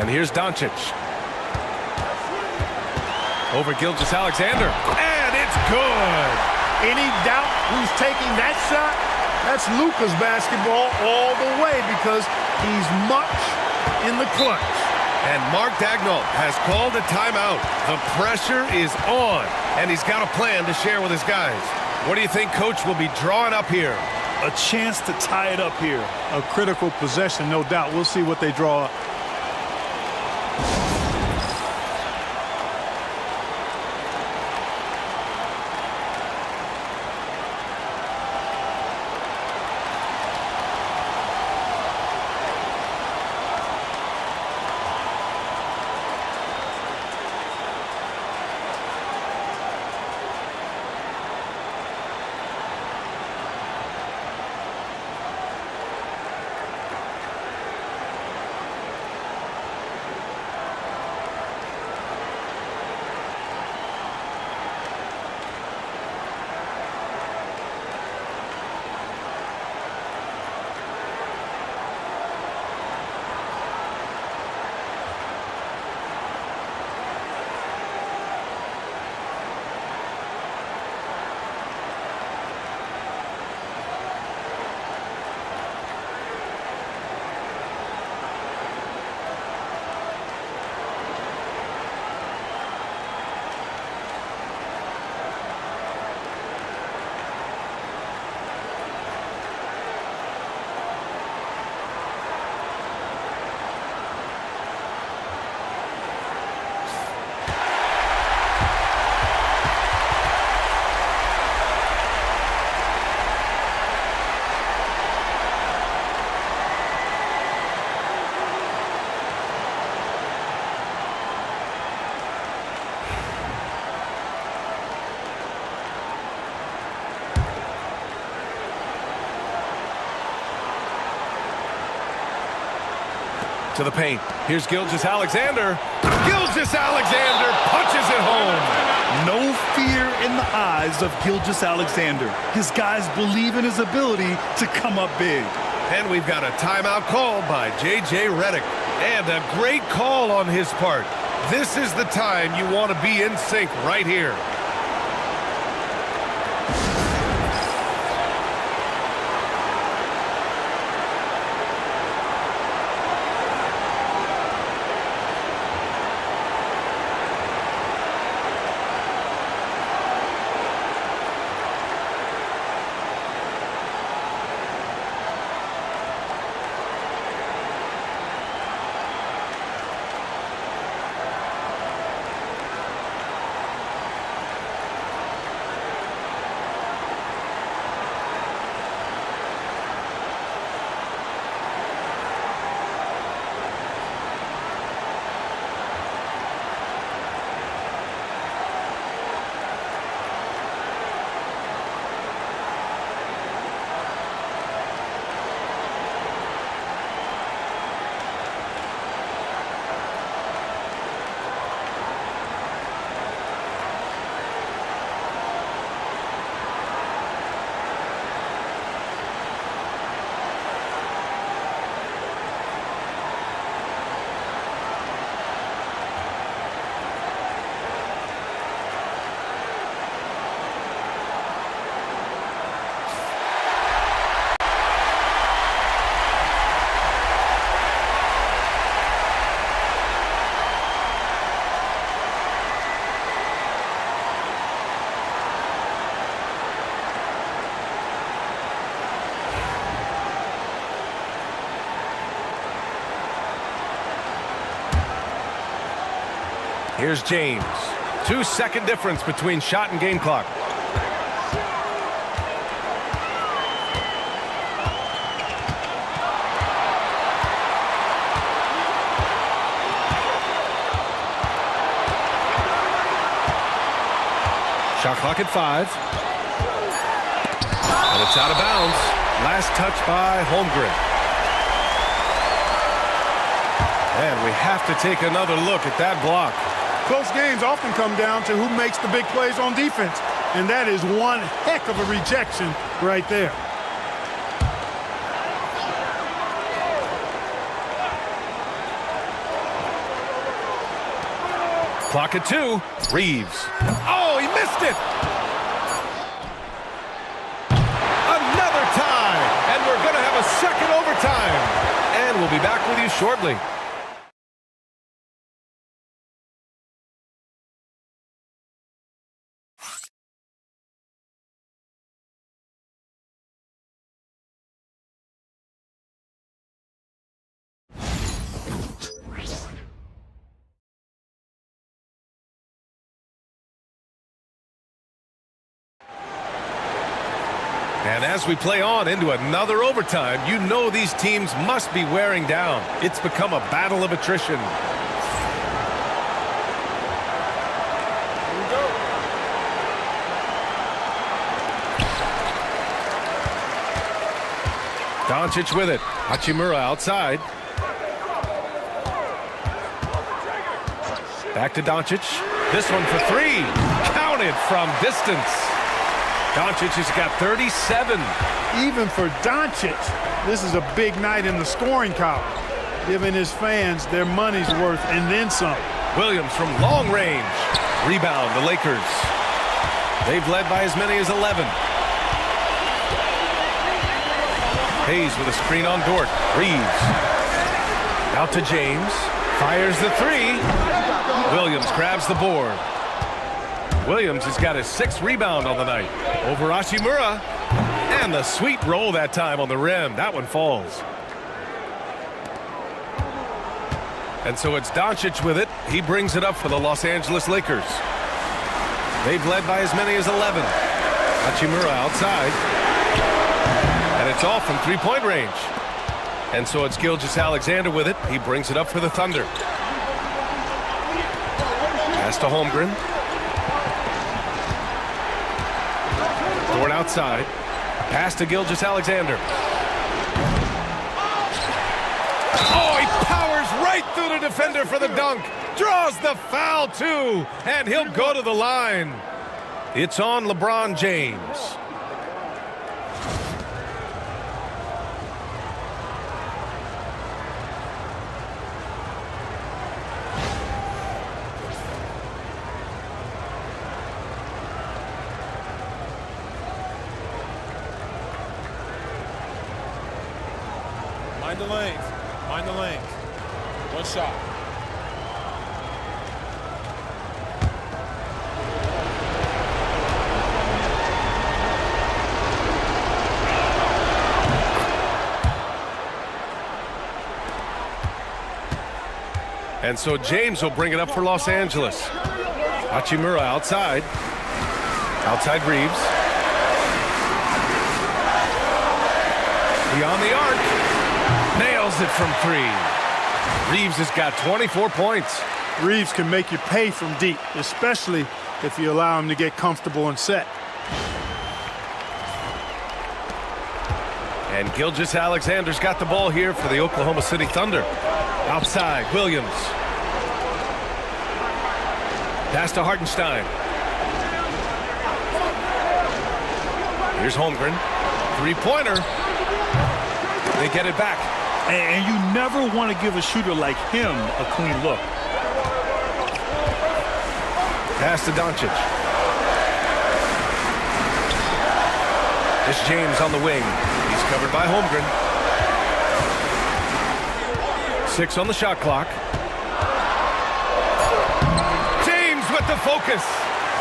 [SPEAKER 1] And here's Doncic. Over Gilgeous-Alexander. And it's good.
[SPEAKER 2] Any doubt who's taking that shot? That's Luka's basketball all the way because he's much in the clutch.
[SPEAKER 1] And Mark Dagnall has called a timeout. The pressure is on, and he's got a plan to share with his guys. What do you think Coach will be drawing up here?
[SPEAKER 3] A chance to tie it up here.
[SPEAKER 2] A critical possession, no doubt. We'll see what they draw up.
[SPEAKER 1] To the paint. Here's Gilgeous-Alexander. Gilgeous-Alexander punches it home.
[SPEAKER 3] No fear in the eyes of Gilgeous-Alexander. His guys believe in his ability to come up big.
[SPEAKER 1] And we've got a timeout called by J.J. Redick. And a great call on his part. This is the time you want to be in sync right here. Here's James. 2-second difference between shot and game clock. Shot clock at 5. And it's out of bounds. Last touch by Holmgren. And we have to take another look at that block.
[SPEAKER 2] Close games often come down to who makes the big plays on defense. And that is one heck of a rejection right there.
[SPEAKER 1] Clock at 2. Reeves. Oh, he missed it! Another tie! And we're going to have a second overtime. And we'll be back with you shortly. And as we play on into another overtime, you know these teams must be wearing down. It's become a battle of attrition. Doncic with it. Hachimura outside. Back to Doncic. This one for 3. Counted from distance. Doncic has got 37.
[SPEAKER 2] Even for Doncic, this is a big night in the scoring column, giving his fans their money's worth and then some.
[SPEAKER 1] Williams from long range. Rebound, the Lakers. They've led by as many as 11. Hayes with a screen on Dort. Reeves. Out to James. Fires the 3. Williams grabs the board. Williams has got his 6th rebound on the night. Over Hachimura. And the sweet roll that time on the rim. That one falls. And so it's Doncic with it. He brings it up for the Los Angeles Lakers. They've led by as many as 11. Hachimura outside. And it's off from 3-point range. And so it's Gilgeous-Alexander with it. He brings it up for the Thunder. Pass to Holmgren. Dort outside. Pass to Gilgeous-Alexander. Oh, he powers right through the defender for the dunk. Draws the foul, too. And he'll go to the line. It's on LeBron James.
[SPEAKER 8] Mind the lanes. Mind the lanes. One shot.
[SPEAKER 1] And so James will bring it up for Los Angeles. Hachimura outside. Outside Reeves. Beyond the arc. Nails it from 3. Reeves has got 24 points.
[SPEAKER 2] Reeves can make you pay from deep, especially if you allow him to get comfortable and set.
[SPEAKER 1] And Gilgeous-Alexander's got the ball here for the Oklahoma City Thunder. Outside, Williams. Pass to Hartenstein. Here's Holmgren. 3-pointer. They get it back.
[SPEAKER 3] And you never want to give a shooter like him a clean look.
[SPEAKER 1] Pass to Doncic. This James on the wing. He's covered by Holmgren. 6 on the shot clock. James with the focus.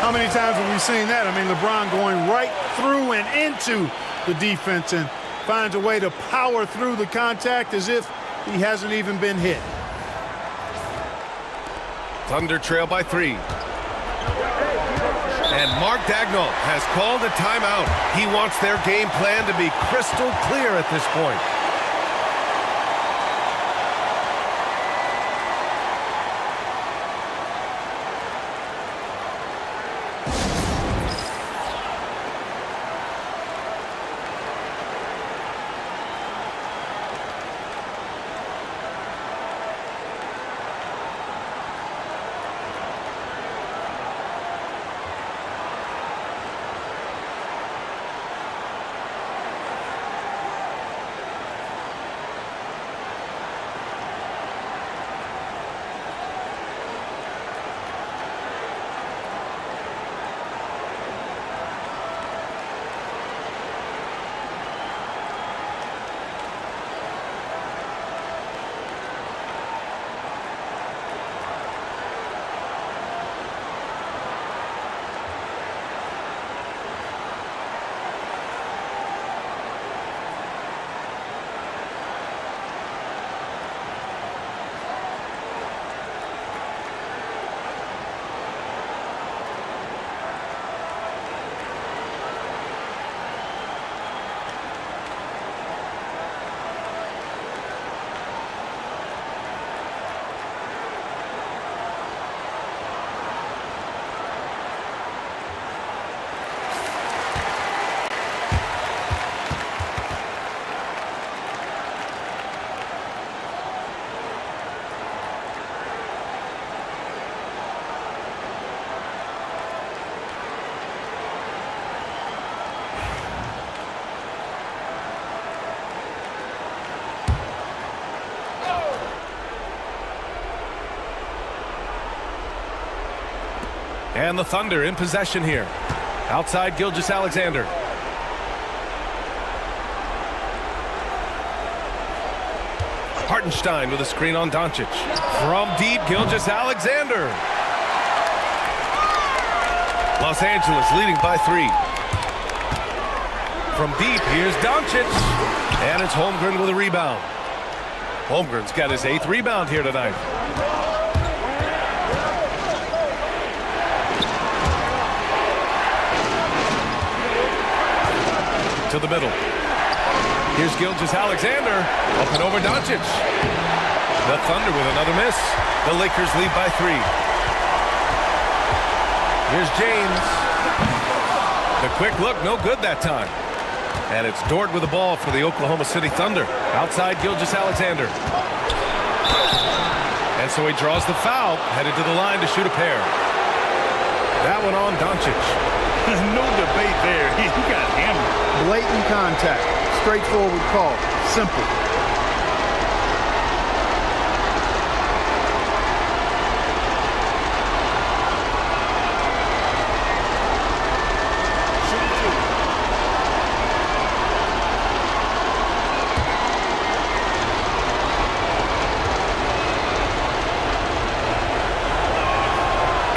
[SPEAKER 2] How many times have we seen that? I mean, LeBron going right through and into the defense and finds a way to power through the contact as if he hasn't even been hit.
[SPEAKER 1] Thunder trail by 3. And Mark Dagnall has called a timeout. He wants their game plan to be crystal clear at this point. And the Thunder in possession here. Outside Gilgeous-Alexander. Hartenstein with a screen on Doncic. From deep, Gilgeous-Alexander. Los Angeles leading by 3. From deep, here's Doncic. And it's Holmgren with a rebound. Holmgren's got his 8th rebound here tonight. To the middle. Here's Gilgeous-Alexander. Up and over Doncic. The Thunder with another miss. The Lakers lead by 3. Here's James. The quick look, no good that time. And it's Dort with the ball for the Oklahoma City Thunder. Outside Gilgeous-Alexander. And so he draws the foul, headed to the line to shoot a pair. That one on Doncic.
[SPEAKER 3] No debate there. He got hammered.
[SPEAKER 2] Blatant contact. Straightforward call. Simple.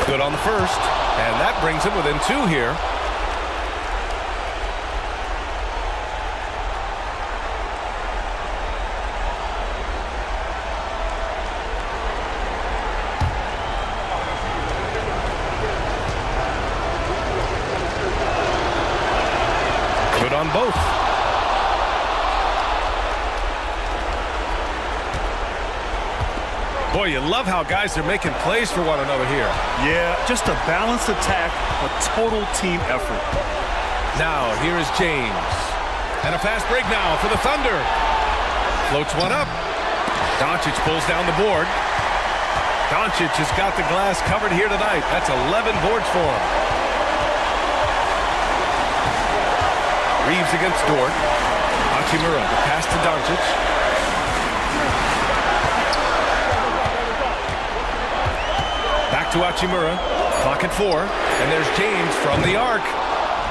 [SPEAKER 1] Good on the first, and that brings him within 2 here. Good on both. Boy, you love how guys are making plays for one another here.
[SPEAKER 3] Yeah, just a balanced attack, a total team effort.
[SPEAKER 1] Now, here is James. And a fast break now for the Thunder. Floats one up. Doncic pulls down the board. Doncic has got the glass covered here tonight. That's 11 boards for him. Reeves against Dort. Hachimura, the pass to Doncic. Back to Hachimura. Clock at 4. And there's James from the arc.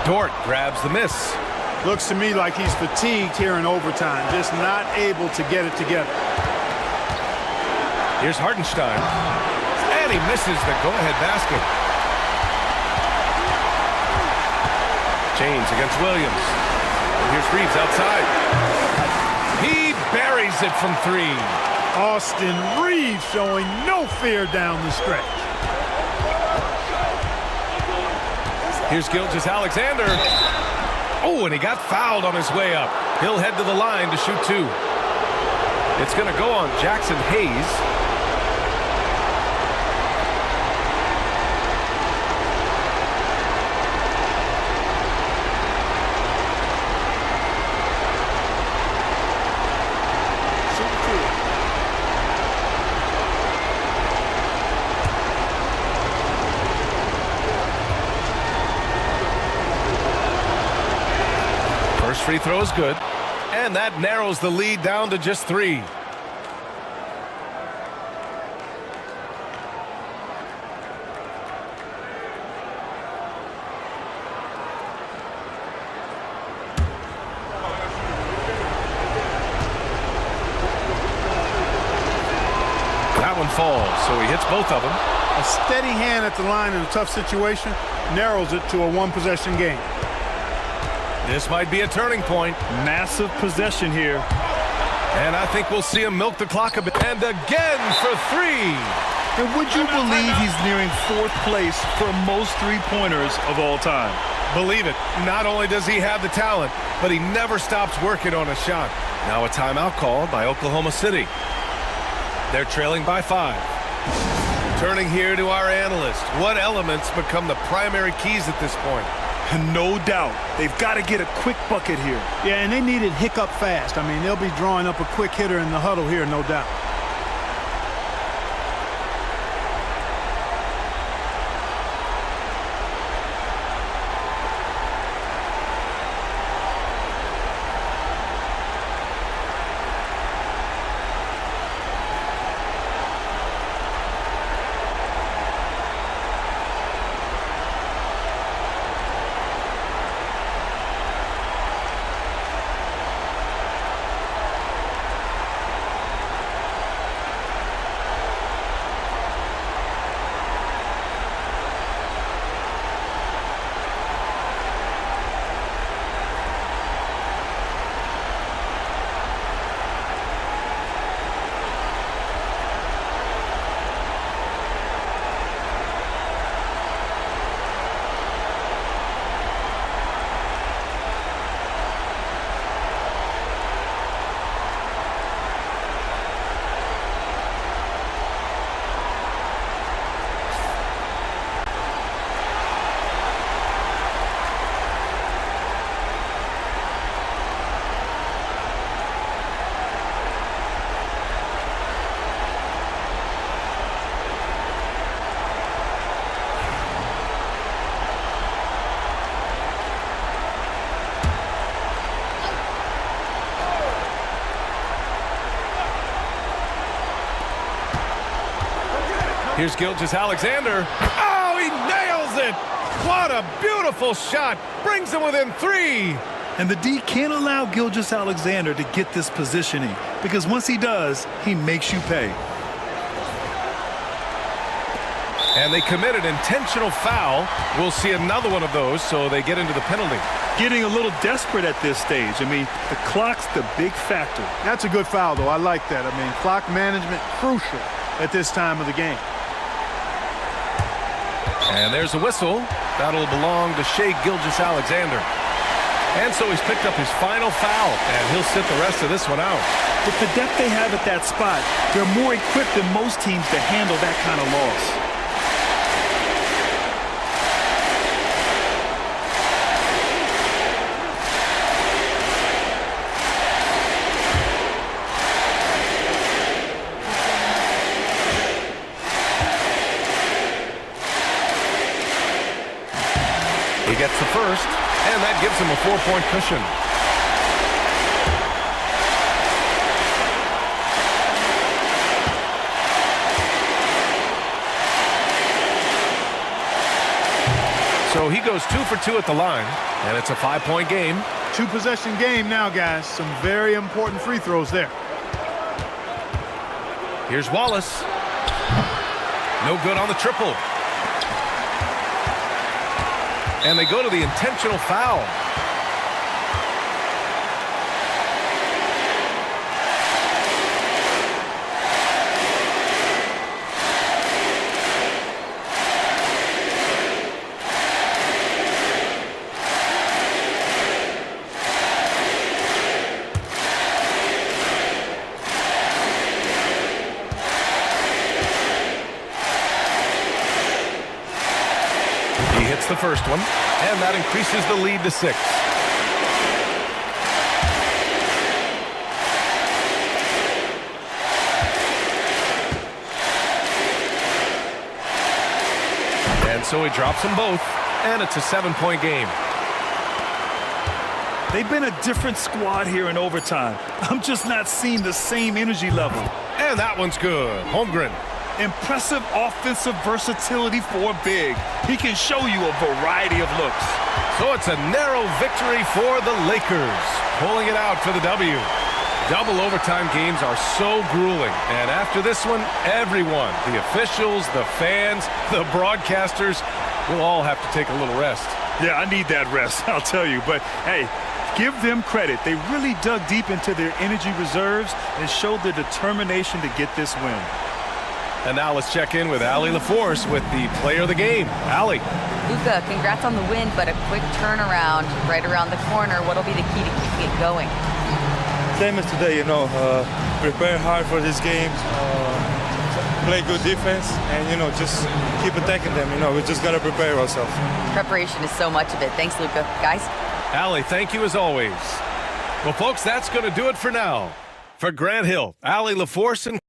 [SPEAKER 1] Dort grabs the miss.
[SPEAKER 2] Looks to me like he's fatigued here in overtime, just not able to get it together.
[SPEAKER 1] Here's Hartenstein. And he misses the go-ahead basket. James against Williams. And here's Reeves outside. He buries it from 3.
[SPEAKER 2] Austin Reeves showing no fear down the stretch.
[SPEAKER 1] Here's Gilgeous-Alexander. Oh, and he got fouled on his way up. He'll head to the line to shoot two. It's going to go on Jackson Hayes. First free throw is good, and that narrows the lead down to just 3. That one falls, so he hits both of them.
[SPEAKER 2] A steady hand at the line in a tough situation narrows it to a one-possession game.
[SPEAKER 1] This might be a turning point.
[SPEAKER 3] Massive possession here.
[SPEAKER 1] And I think we'll see him milk the clock a bit. And again for 3.
[SPEAKER 3] And would you believe he's nearing 4th place for most three-pointers of all time?
[SPEAKER 1] Believe it. Not only does he have the talent, but he never stops working on a shot. Now a timeout called by Oklahoma City. They're trailing by 5. Turning here to our analyst. What elements become the primary keys at this point?
[SPEAKER 3] No doubt. They've got to get a quick bucket here.
[SPEAKER 2] Yeah, and they need it hiccup fast. I mean, they'll be drawing up a quick hitter in the huddle here, no doubt.
[SPEAKER 1] Here's Gilgeous-Alexander. Oh, he nails it! What a beautiful shot! Brings him within 3.
[SPEAKER 3] And the D can't allow Gilgeous-Alexander to get this positioning, because once he does, he makes you pay.
[SPEAKER 1] And they commit an intentional foul. We'll see another one of those, so they get into the penalty.
[SPEAKER 3] Getting a little desperate at this stage. I mean, the clock's the big factor.
[SPEAKER 2] That's a good foul, though. I like that. I mean, clock management crucial at this time of the game.
[SPEAKER 1] And there's a whistle. That'll belong to Shai Gilgeous-Alexander. And so he's picked up his final foul, and he'll sit the rest of this one out.
[SPEAKER 3] With the depth they have at that spot, they're more equipped than most teams to handle that kind of loss.
[SPEAKER 1] He gets the first, and that gives him a 4-point cushion. So he goes 2 for 2 at the line, and it's a 5-point game.
[SPEAKER 2] 2-possession game now, guys. Some very important free throws there.
[SPEAKER 1] Here's Wallace. No good on the triple. And they go to the intentional foul. the first one, and that increases the lead to 6. And so he drops them both, and it's a 7-point game.
[SPEAKER 3] They've been a different squad here in overtime. I'm just not seeing the same energy level.
[SPEAKER 1] And that one's good. Holmgren.
[SPEAKER 3] Impressive offensive versatility for a big. He can show you a variety of looks.
[SPEAKER 1] So it's a narrow victory for the Lakers, pulling it out for the W. Double overtime games are so grueling, and after this one, everyone, the officials, the fans, the broadcasters, will all have to take a little rest.
[SPEAKER 3] Yeah, I need that rest, I'll tell you. But, hey, give them credit. They really dug deep into their energy reserves and showed their determination to get this win.
[SPEAKER 1] And now let's check in with Allie LaForce with the player of the game. Allie.
[SPEAKER 4] Luka, congrats on the win, but a quick turnaround right around the corner. What'll be the key to keeping it going?
[SPEAKER 9] Same as today, prepare hard for this game, play good defense, and, just keep attacking them. We just got to prepare ourselves.
[SPEAKER 4] Preparation is so much of it. Thanks, Luka. Guys?
[SPEAKER 1] Allie, thank you as always. Well, folks, that's going to do it for now. For Grant Hill, Allie LaForce, and